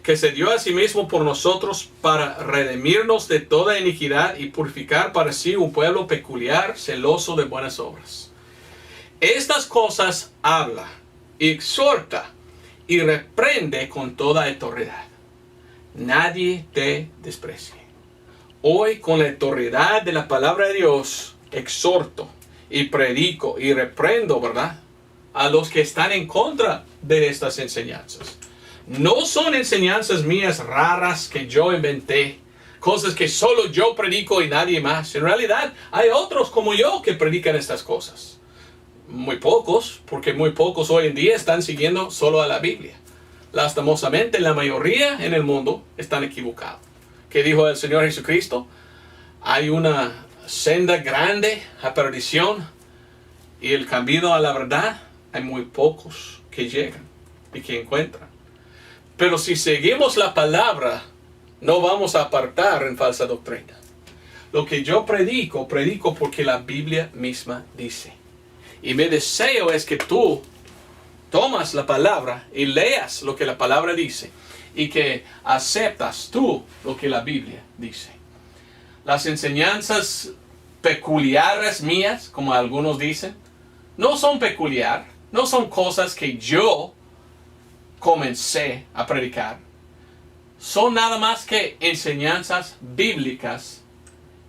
que se dio a sí mismo por nosotros para redimirnos de toda iniquidad y purificar para sí un pueblo peculiar, celoso de buenas obras. Estas cosas habla, exhorta y reprende con toda autoridad. Nadie te desprecie. Hoy, con la autoridad de la palabra de Dios, exhorto y predico y reprendo, ¿verdad?, a los que están en contra de estas enseñanzas. No son enseñanzas mías raras que yo inventé, cosas que solo yo predico y nadie más. En realidad, hay otros como yo que predican estas cosas. Muy pocos, porque muy pocos hoy en día están siguiendo solo a la Biblia. Lastimosamente, la mayoría en el mundo están equivocados. ¿Qué dijo el Señor Jesucristo? Hay una senda grande a perdición y el camino a la verdad, hay muy pocos que llegan y que encuentran. Pero si seguimos la palabra, no vamos a apartar en falsa doctrina. Lo que yo predico porque la Biblia misma dice. Y mi deseo es que tú tomas la palabra y leas lo que la palabra dice. Y que aceptas tú lo que la Biblia dice. Las enseñanzas peculiares mías, como algunos dicen, no son peculiar. No son cosas que yo comencé a predicar. Son nada más que enseñanzas bíblicas.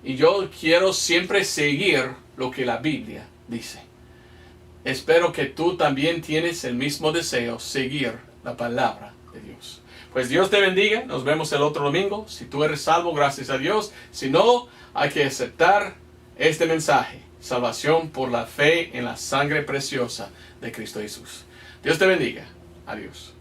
Y yo quiero siempre seguir lo que la Biblia dice. Espero que tú también tienes el mismo deseo, seguir la palabra de Dios. Pues Dios te bendiga. Nos vemos el otro domingo. Si tú eres salvo, gracias a Dios. Si no, hay que aceptar este mensaje. Salvación por la fe en la sangre preciosa de Cristo Jesús. Dios te bendiga. Adiós.